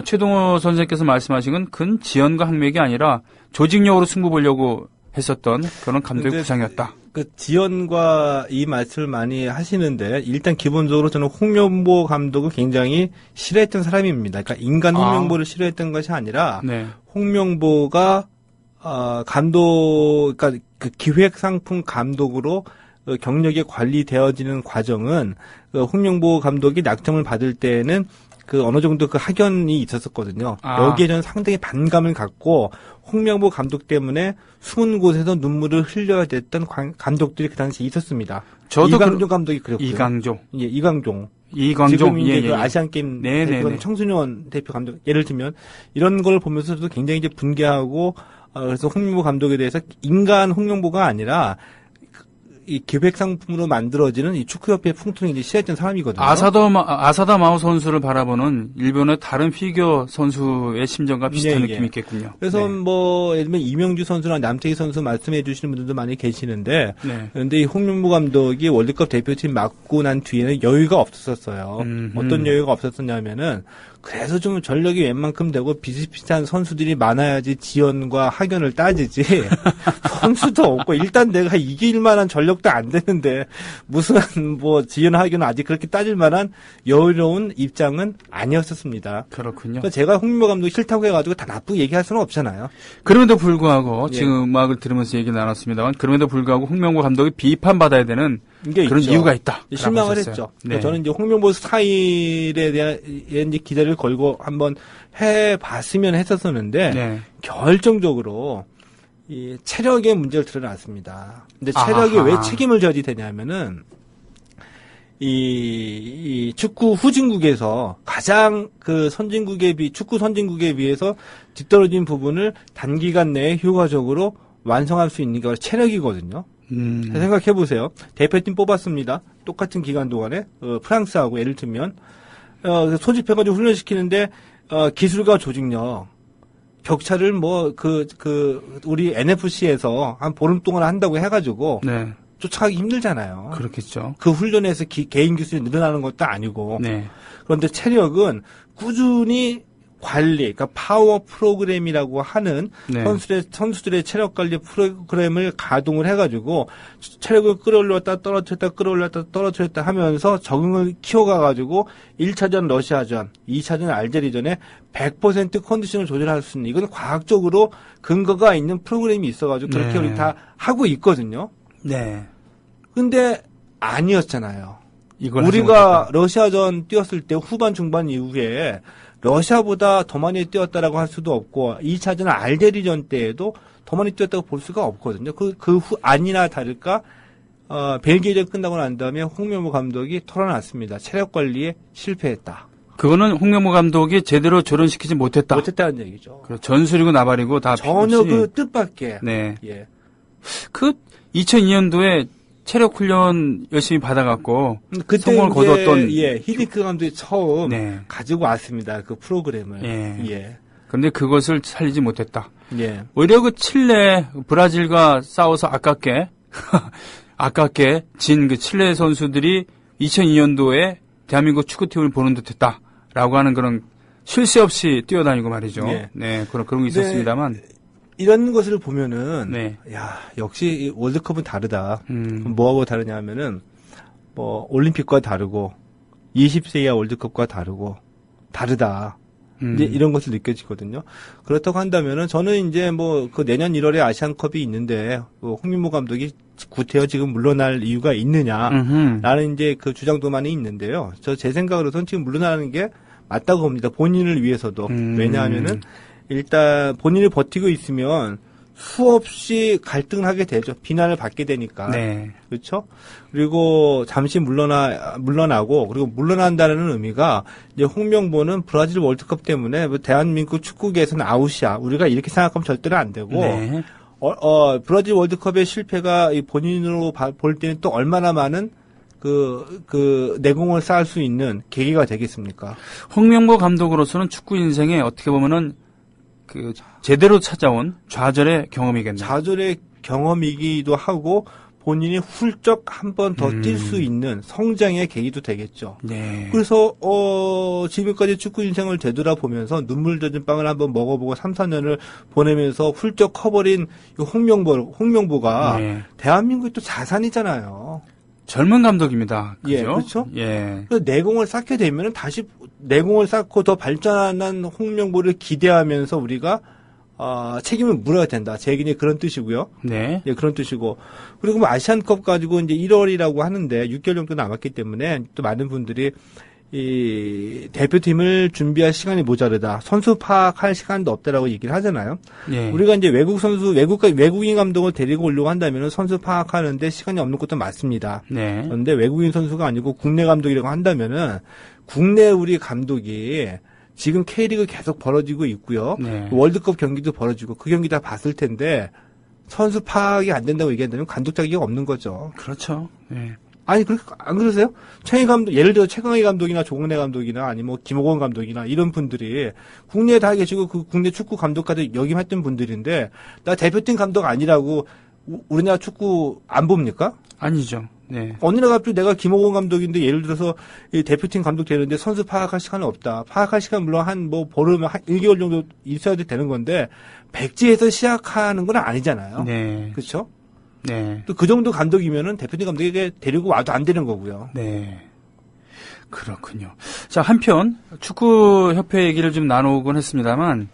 최동호 선생님께서 말씀하신 건 큰 지연과 학맥이 아니라 조직력으로 승부 보려고 했었던 그런 감독의 구상이었다. 그 지연과 이 말씀을 많이 하시는데 일단 기본적으로 저는 홍명보 감독을 굉장히 싫어했던 사람입니다. 그러니까 인간 홍명보를 싫어했던 것이 아니라 네. 홍명보가 그러니까 그 기획상품 감독으로 경력이 관리되어지는 과정은 홍명보 감독이 낙점을 받을 때는 그 어느 정도 그 학연이 있었었거든요. 여기에 저는 상당히 반감을 갖고 홍명보 감독 때문에 숨은 곳에서 눈물을 흘려야 됐던 감독들이 그 당시에 있었습니다. 저도 이광종 감독이 그랬고요. 이광종. 예, 이광종. 이광종. 지금 이제 예. 그 아시안 게임 대표 청소년 대표 감독 예를 들면 이런 걸 보면서도 굉장히 이제 분개하고 그래서 홍명보 감독에 대해서 인간 홍명보가 아니라 이 기획 상품으로 만들어지는 이 축구협회 풍토를 이제 싫어했던 사람이거든요. 아사다 마오 선수를 바라보는 일본의 다른 피겨 선수의 심정과 비슷한 느낌이 있겠군요. 그래서 뭐 예를 들면 이명주 선수나 남태희 선수 말씀해 주시는 분들도 많이 계시는데 그런데 이 홍명보 감독이 월드컵 대표팀 맡고 난 뒤에는 여유가 없었어요. 어떤 여유가 없었냐면은 그래서 좀 전력이 웬만큼 되고 비슷비슷한 선수들이 많아야지 지연과 학연을 따지지 선수도 없고 일단 내가 이길 만한 전력도 안 되는데 무슨 뭐 지연 학연은 아직 그렇게 따질 만한 여유로운 입장은 아니었었습니다. 그렇군요. 그러니까 제가 홍명보 감독이 싫다고 해가지고 다 나쁘게 얘기할 수는 없잖아요. 그럼에도 불구하고 지금 음악을 들으면서 얘기 나눴습니다만 그럼에도 불구하고 홍명보 감독이 비판받아야 되는 이게 그런 있죠. 이유가 있다. 실망을 했죠. 그러니까 저는 이제 홍명보 스타일에 대한 이제 기대를 걸고 한번 해봤으면 했었었는데 네. 결정적으로 이 체력의 문제를 드러났습니다. 근데 체력이 아하. 왜 책임을 져야 되냐면은 이 축구 후진국에서 가장 그 축구 선진국에 비해서 뒤떨어진 부분을 단기간 내에 효과적으로 완성할 수 있는 게 체력이거든요. 생각해 보세요. 대표팀 뽑았습니다. 똑같은 기간 동안에 프랑스하고 예를 들면 소집해가지고 훈련시키는데 기술과 조직력 격차를 우리 NFC에서 한 보름 동안 한다고 해가지고 네. 쫓아가기 힘들잖아요. 그렇겠죠. 그 훈련에서 개인 기술이 늘어나는 것도 아니고. 네. 그런데 체력은 꾸준히 관리, 그러니까 파워 프로그램이라고 하는 네. 선수들의 체력 관리 프로그램을 가동을 해가지고 체력을 끌어올렸다 떨어뜨렸다 하면서 적응을 키워가가지고 1차전 러시아전, 2차전 알제리전에 100% 컨디션을 조절할 수 있는 이건 과학적으로 근거가 있는 프로그램이 있어가지고 그렇게 네. 우리 다 하고 있거든요. 네. 근데 아니었잖아요. 이걸 하지 우리가 못했다. 러시아전 뛰었을 때 후반 중반 이후에 러시아보다 더 많이 뛰었다라고 할 수도 없고 2차전 알제리전 때에도 더 많이 뛰었다고 볼 수가 없거든요. 아니나 다를까 벨기에전 끝나고 난 다음에 홍명보 감독이 털어놨습니다. 체력 관리에 실패했다. 그거는 홍명보 감독이 제대로 조련시키지 못했다. 못했다는 얘기죠. 전술이고 나발이고 다 전혀 필요 없이. 그 뜻밖의. 네. 예. 그 2002년도에 체력 훈련 열심히 받아갖고 그때 성공을 거뒀던 히딩크 감독이 처음 네. 가지고 왔습니다. 그 프로그램을. 예. 예. 그런데 그것을 살리지 못했다. 예. 오히려 그 칠레 브라질과 싸워서 아깝게 진 그 칠레 선수들이 2002년도에 대한민국 축구팀을 보는 듯했다라고 하는 그런 쉴 새 없이 뛰어다니고 말이죠. 예. 네, 그런 게 있었습니다만. 이런 것을 보면은 네. 야 역시 이 월드컵은 다르다. 음. 뭐하고 다르냐면은 올림픽과 다르고 20세 이하 월드컵과 다르다. 이제 이런 것을 느껴지거든요. 그렇다고 한다면은 저는 이제 그 내년 1월에 아시안컵이 있는데 홍명보 감독이 구태여 지금 물러날 이유가 있느냐라는 이제 그 주장도 많이 있는데요. 제 생각으로선 지금 물러나는 게 맞다고 봅니다. 본인을 위해서도. 왜냐하면은 일단 본인이 버티고 있으면 수없이 갈등을 하게 되죠. 비난을 받게 되니까. 네. 그렇죠? 그리고 잠시 물러나고 그리고 물러난다는 의미가 이제 홍명보는 브라질 월드컵 때문에 대한민국 축구계에서는 아웃이야. 우리가 이렇게 생각하면 절대로 안 되고 네. 브라질 월드컵의 실패가 본인으로 볼 때는 또 얼마나 많은 그 내공을 쌓을 수 있는 계기가 되겠습니까? 홍명보 감독으로서는 축구 인생에 어떻게 보면은 그 제대로 찾아온 좌절의 경험이겠네요. 좌절의 경험이기도 하고 본인이 훌쩍 한 번 더 뛸 수 있는 성장의 계기도 되겠죠. 네. 그래서 지금까지 축구 인생을 되돌아보면서 눈물 젖은 빵을 한번 먹어보고 3, 4년을 보내면서 훌쩍 커버린 홍명보가 네. 대한민국의 또 자산이잖아요. 젊은 감독입니다. 그죠? 예, 그렇죠. 예. 그래서 내공을 쌓게 되면 다시 내공을 쌓고 더 발전한 홍명보를 기대하면서 우리가 책임을 물어야 된다. 제 얘기는 그런 뜻이고요. 네. 예, 그런 뜻이고. 그리고 아시안컵 가지고 이제 1월이라고 하는데 6개월 정도 남았기 때문에 또 많은 분들이 이 대표팀을 준비할 시간이 모자르다. 선수 파악할 시간도 없다라고 얘기를 하잖아요. 예. 우리가 이제 외국인 감독을 데리고 오려고 한다면 선수 파악하는데 시간이 없는 것도 맞습니다. 네. 그런데 외국인 선수가 아니고 국내 감독이라고 한다면은 국내 우리 감독이 지금 K리그 계속 벌어지고 있고요. 네. 월드컵 경기도 벌어지고 그 경기 다 봤을 텐데 선수 파악이 안 된다고 얘기한다면 감독 자격이 없는 거죠. 그렇죠. 예. 아니, 안 그러세요? 예를 들어 최강희 감독이나 조근혜 감독이나 아니면 김호건 감독이나 이런 분들이 국내에 다 계시고 그 국내 축구 감독까지 역임했던 분들인데 나 대표팀 감독 아니라고 우리나라 축구 안 봅니까? 아니죠. 네. 어느 날 갑자기 내가 김호건 감독인데 예를 들어서 이 대표팀 감독 되는데 선수 파악할 시간은 없다. 파악할 시간 물론 보름, 1개월 정도 있어야 되는 건데 백지에서 시작하는 건 아니잖아요. 네. 그렇죠? 네. 또 그 정도 감독이면은 대표팀 감독에게 데리고 와도 안 되는 거고요. 네. 그렇군요. 자, 한편 축구협회 얘기를 좀 나누곤 했습니다만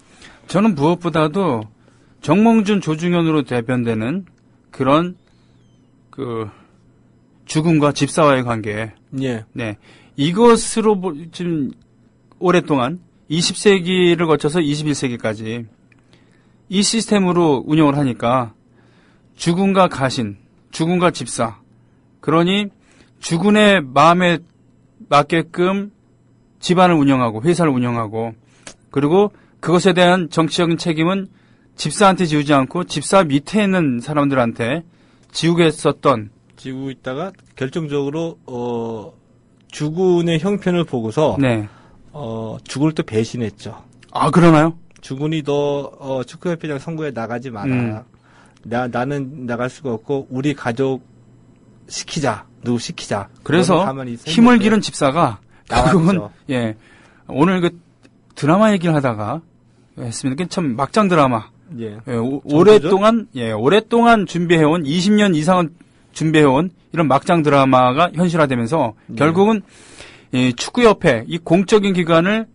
저는 무엇보다도 정몽준, 조중현으로 대변되는 그런 주군과 집사와의 관계. 예. 네. 이것으로 지금 오랫동안 20세기를 거쳐서 21세기까지 이 시스템으로 운영을 하니까 주군과 가신, 주군과 집사. 그러니 주군의 마음에 맞게끔 집안을 운영하고 회사를 운영하고 그리고 그것에 대한 정치적인 책임은 집사한테 지우지 않고 집사 밑에 있는 사람들한테 지우겠었던 지고 있다가 결정적으로 주군의 형편을 보고서 네. 주군을 또 배신했죠. 아, 그러나요? 주군이 너 축구협회장 선거에 나가지 마라. 나는 나갈 수가 없고 우리 가족 시키자. 누구 시키자. 그래서 가만히 있어 힘을 했는데 기른 집사가 결국은 나왔죠. 예. 오늘 그 드라마 얘기를 하다가 했습니다. 참 막장 드라마. 예. 예, 오랫동안 준비해온 20년 이상은 준비해온 이런 막장 드라마가 현실화되면서 결국은 이 축구협회 이 공적인 기관을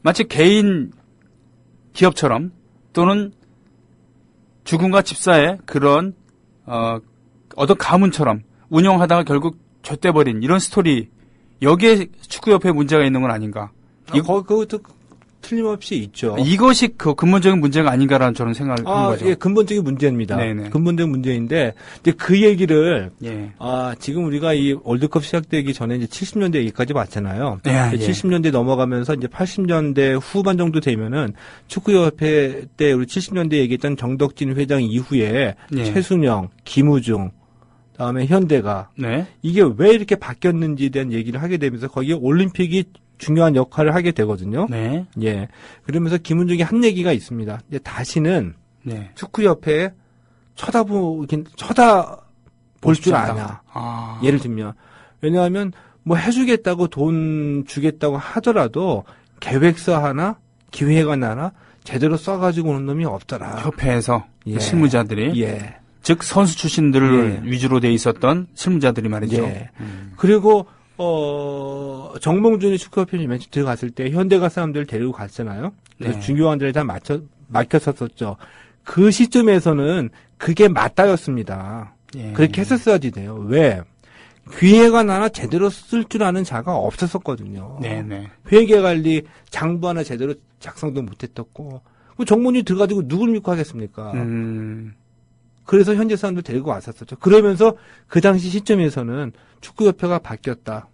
마치 개인 기업처럼 또는 주군과 집사의 그런 어떤 가문처럼 운영하다가 결국 좆돼버린 이런 스토리 여기에 축구협회 문제가 있는 건 아닌가? 그것도 틀림없이 있죠. 이것이 그 근본적인 문제가 아닌가라는 저는 생각을 하는 거죠. 예, 근본적인 문제입니다. 네네. 근본적인 문제인데, 이제 그 얘기를, 예. 지금 우리가 이 월드컵 시작되기 전에 이제 70년대 얘기까지 봤잖아요. 예, 예. 70년대 넘어가면서 이제 80년대 후반 정도 되면은 축구협회 때 우리 70년대 얘기했던 정덕진 회장 이후에 예. 최순영, 김우중, 다음에 현대가 네. 이게 왜 이렇게 바뀌었는지에 대한 얘기를 하게 되면서 거기에 올림픽이 중요한 역할을 하게 되거든요. 네. 예. 그러면서 김은중이 한 얘기가 있습니다. 이제 다시는 네. 축구협회에 쳐다볼 줄 아냐. 아. 예를 들면. 왜냐하면 뭐 해주겠다고 돈 주겠다고 하더라도 계획서 하나, 기획안 하나 제대로 써가지고 오는 놈이 없더라. 협회에서 예. 실무자들이. 예. 즉 선수 출신들을 예. 위주로 돼 있었던 실무자들이 말이죠. 예. 그리고 정몽준이 축구협회 맨 처음 들어갔을 때 현대가 사람들을 데리고 갔잖아요. 그래서 네. 중요한들에 다 맡겼었죠. 그 시점에서는 그게 맞다였습니다. 예. 그렇게 했었어야지 돼요. 왜? 기획안 하나 제대로 쓸 줄 아는 자가 없었었거든요. 네네. 회계관리 장부 하나 제대로 작성도 못했었고 정몽준이 들어가지고 누굴 믿고 하겠습니까? 그래서 현재 사람들 데리고 왔었죠. 그러면서 그 당시 시점에서는 축구협회가 바뀌었다.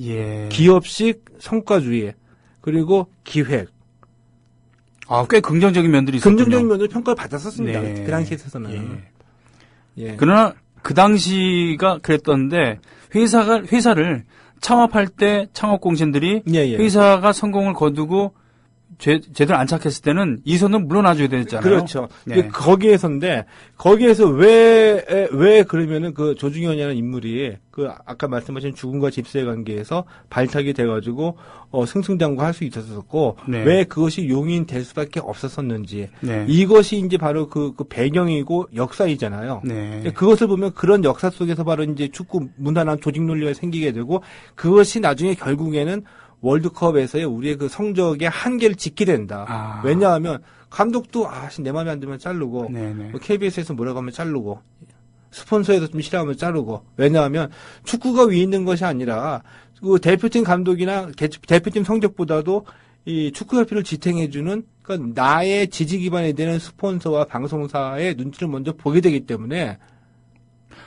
예. 기업식 성과주의 그리고 기획. 아, 꽤 긍정적인 면들이 있었군요. 긍정적인 면으로 평가를 받았었습니다. 네. 그 당시에 있어서는. 예. 예. 그러나 그 당시가 그랬던데 회사를 창업할 때 창업공신들이 예. 회사가 성공을 거두고 제대로 안착했을 때는 이 손은 물러나줘야 되잖아요. 그렇죠. 네. 거기에서 왜 그러면은 그 조중현이라는 인물이 그 아까 말씀하신 주군과 집사의 관계에서 발탁이 돼가지고 승승장구할 수 있었었고 네. 왜 그것이 용인될 수밖에 없었었는지 네. 이것이 이제 바로 그 배경이고 역사이잖아요. 네. 그것을 보면 그런 역사 속에서 바로 이제 축구 문화나 조직 논리가 생기게 되고 그것이 나중에 결국에는 월드컵에서의 우리의 그 성적의 한계를 짓게 된다. 아. 왜냐하면 감독도 내 마음에 안 들면 자르고 네네. 뭐 KBS에서 뭐라고 하면 자르고 스폰서에서 좀 싫어하면 자르고 왜냐하면 축구가 위에 있는 것이 아니라 그 대표팀 감독이나 대표팀 성적보다도 이 축구협회를 지탱해주는 그러니까 나의 지지 기반이 되는 스폰서와 방송사의 눈치를 먼저 보게 되기 때문에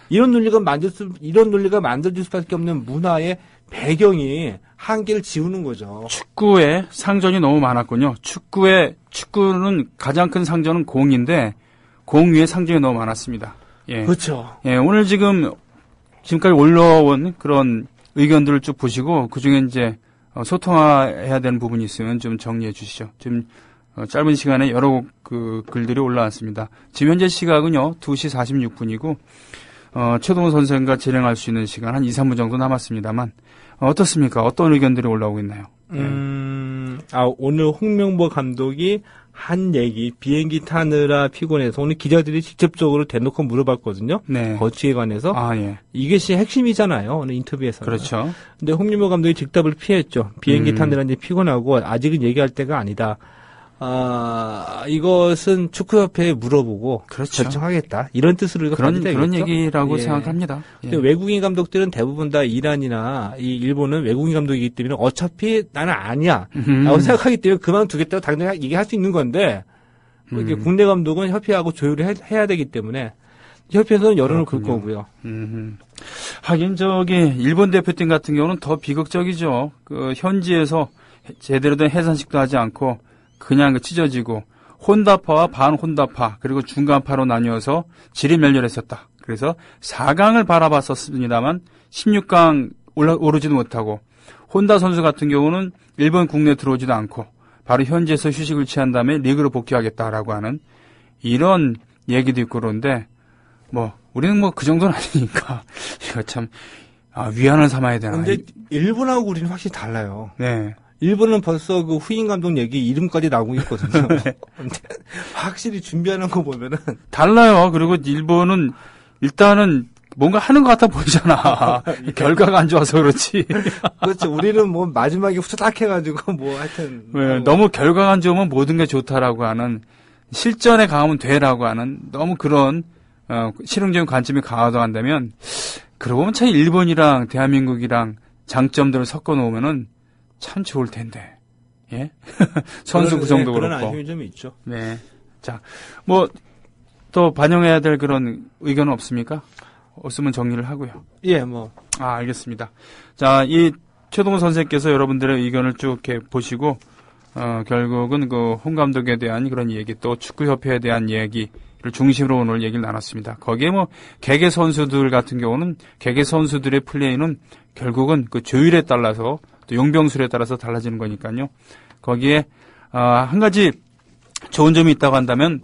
이런 논리가 만들어질 수밖에 없는 문화의 배경이 한계를 지우는 거죠. 축구에 상전이 너무 많았군요. 축구는 가장 큰 상전은 공인데 공 위에 상전이 너무 많았습니다. 예. 그렇죠. 예, 오늘 지금까지 올라온 그런 의견들을 쭉 보시고 그중에 이제 소통해야 되는 부분이 있으면 좀 정리해 주시죠. 지금 짧은 시간에 여러 그 글들이 올라왔습니다. 지금 현재 시각은요. 2시 46분이고 최동훈 선생과 진행할 수 있는 시간 한 2, 3분 정도 남았습니다만 어떻습니까? 어떤 의견들이 올라오고 있나요? 오늘 홍명보 감독이 한 얘기, 비행기 타느라 피곤해서 오늘 기자들이 직접적으로 대놓고 물어봤거든요. 네. 거치에 관해서. 예. 이것이 핵심이잖아요. 오늘 인터뷰에서. 그렇죠. 근데 홍명보 감독이 즉답을 피했죠. 비행기 타느라 이제 피곤하고 아직은 얘기할 때가 아니다. 이것은 축구협회에 물어보고 그렇죠. 결정하겠다. 이런 뜻으로 이거 그런 되겠죠? 얘기라고 예. 생각합니다. 예. 근데 외국인 감독들은 대부분 다 이란이나 이 일본은 외국인 감독이기 때문에 어차피 나는 아니야. 라고 생각하기 때문에 그만두겠다고 당연히 얘기할 수 있는 건데 이게 국내 감독은 협회하고 조율을 해야 되기 때문에 협회에서는 여론을 걸 거고요. 하긴 일본 대표팀 같은 경우는 더 비극적이죠. 그 현지에서 제대로 된 해산식도 하지 않고 그냥 찢어지고 혼다파와 반혼다파 그리고 중간파로 나뉘어서 지리멸렬했었다. 그래서 4강을 바라봤었습니다만 16강 오르지도 못하고 혼다 선수 같은 경우는 일본 국내에 들어오지도 않고 바로 현지에서 휴식을 취한 다음에 리그로 복귀하겠다라고 하는 이런 얘기도 있고 그런데 우리는 그 정도는 아니니까 이거 참 위안을 삼아야 되나. 근데 일본하고 우리는 확실히 달라요. 네. 일본은 벌써 그 후임 감독 얘기 이름까지 나오고 있거든요. 근데 확실히 준비하는 거 보면은 달라요. 그리고 일본은 일단은 뭔가 하는 것 같아 보이잖아. 결과가 안 좋아서 그렇지. 그렇죠. 우리는 마지막에 후딱 해가지고 하여튼. 너무 결과가 안 좋으면 모든 게 좋다라고 하는 실전에 강하면 돼라고 하는 너무 그런 실용적인 관점이 강하다 한다면 그러고 보면 참 일본이랑 대한민국이랑 장점들을 섞어 놓으면은 참 좋을 텐데. 예? 선수 구성도 그런 그렇고. 아쉬움이 좀 있죠. 네. 자, 또 반영해야 될 그런 의견은 없습니까? 없으면 정리를 하고요. 예, 알겠습니다. 자, 이 최동호 선생께서 여러분들의 의견을 쭉 이렇게 보시고, 결국은 홍 감독에 대한 그런 얘기, 또 축구협회에 대한 얘기를 중심으로 오늘 얘기를 나눴습니다. 거기에 개개 선수들 같은 경우는 개개 선수들의 플레이는 결국은 그 조율에 따라서 또 용병술에 따라서 달라지는 거니까요. 거기에, 한 가지 좋은 점이 있다고 한다면,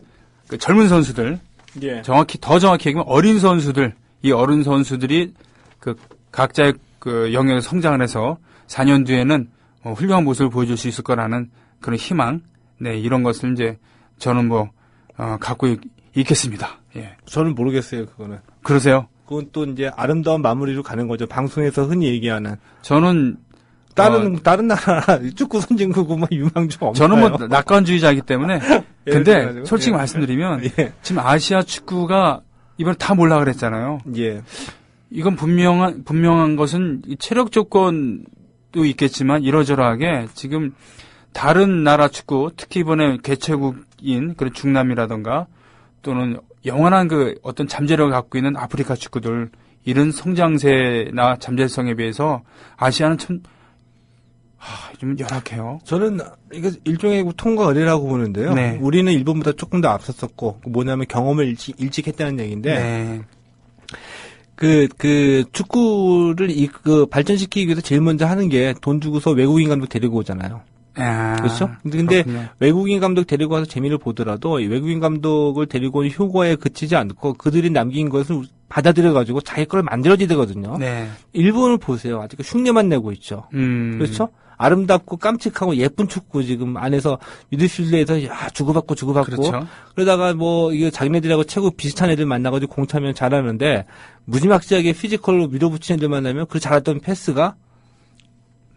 그 젊은 선수들, 예. 더 정확히 얘기하면 어린 선수들, 이 어린 선수들이 그 각자의 그 영역에 성장을 해서 4년 뒤에는 훌륭한 모습을 보여줄 수 있을 거라는 그런 희망, 네, 이런 것을 이제 저는 갖고 있겠습니다. 예. 저는 모르겠어요, 그거는. 그러세요? 그건 또 이제 아름다운 마무리로 가는 거죠. 방송에서 흔히 얘기하는. 저는 다른 나라 축구 선진국은 유망 좀 없나요? 저는 낙관주의자이기 때문에. 근데 솔직히 예. 말씀드리면 예. 지금 아시아 축구가 이번에 다 몰라 그랬잖아요. 예. 이건 분명한 것은 체력 조건도 있겠지만 이러저러하게 지금 다른 나라 축구, 특히 이번에 개최국인 그런 중남이라던가 또는 영원한 어떤 잠재력을 갖고 있는 아프리카 축구들 이런 성장세나 잠재성에 비해서 아시아는 참 좀 열악해요. 저는 이거 일종의 통과 의례라고 보는데요. 네. 우리는 일본보다 조금 더 앞섰었고 뭐냐면 경험을 일찍 했다는 얘기인데 네. 그 축구를 발전시키기 위해서 제일 먼저 하는 게 돈 주고서 외국인 감독 데리고 오잖아요. 그렇죠? 근데 그렇군요. 외국인 감독 데리고 와서 재미를 보더라도 이 외국인 감독을 데리고 온 효과에 그치지 않고 그들이 남긴 것을 받아들여가지고 자기 걸 만들어야 되거든요. 네. 일본을 보세요. 아직 흉내만 내고 있죠. 그렇죠? 아름답고 깜찍하고 예쁜 축구 지금 안에서 미드필드에서 주고받고 그렇죠. 그러다가 이게 자기네들하고 최고 비슷한 애들 만나가지고 공 차면 잘하는데 무지막지하게 피지컬로 밀어붙이는 애들 만나면 그 잘했던 패스가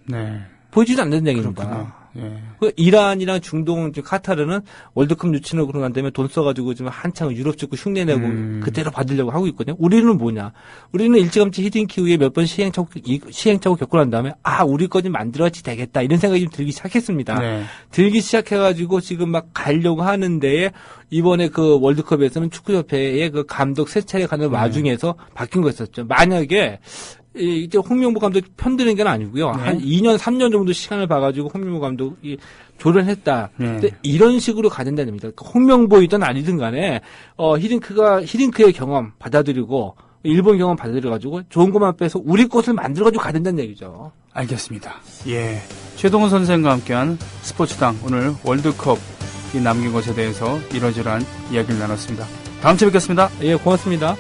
네. 보여지지 않는 얘기입니다. 그렇구나. 예. 이란이랑 중동, 카타르는 월드컵 유치로 그러고 난 다음에 돈 써가지고 지금 한창 유럽 축구 흉내내고 그대로 받으려고 하고 있거든요. 우리는 뭐냐? 우리는 일찌감치 히딩크 후에 몇 번 시행착오 겪고 난 다음에 우리 거 좀 만들어야지 되겠다 이런 생각이 좀 들기 시작했습니다. 네. 들기 시작해가지고 지금 막 가려고 하는데 이번에 그 월드컵에서는 축구협회의 그 감독 세 차례 가는 와중에서 바뀐 거였었죠. 만약에 이제 홍명보 감독 편드는 게 아니고요. 네. 한 2년, 3년 정도 시간을 봐가지고 홍명보 감독이 조련했다. 네. 근데 이런 식으로 가진다는 겁니다. 그러니까 홍명보이든 아니든 간에, 히딩크의 경험 받아들이고, 일본 경험 받아들여가지고, 좋은 것만 빼서 우리 것을 만들어가지고 가야 된다는 얘기죠. 알겠습니다. 예. 최동훈 선생과 함께한 스포츠당 오늘 월드컵이 남긴 것에 대해서 이러저러한 이야기를 나눴습니다. 다음 주에 뵙겠습니다. 예, 고맙습니다.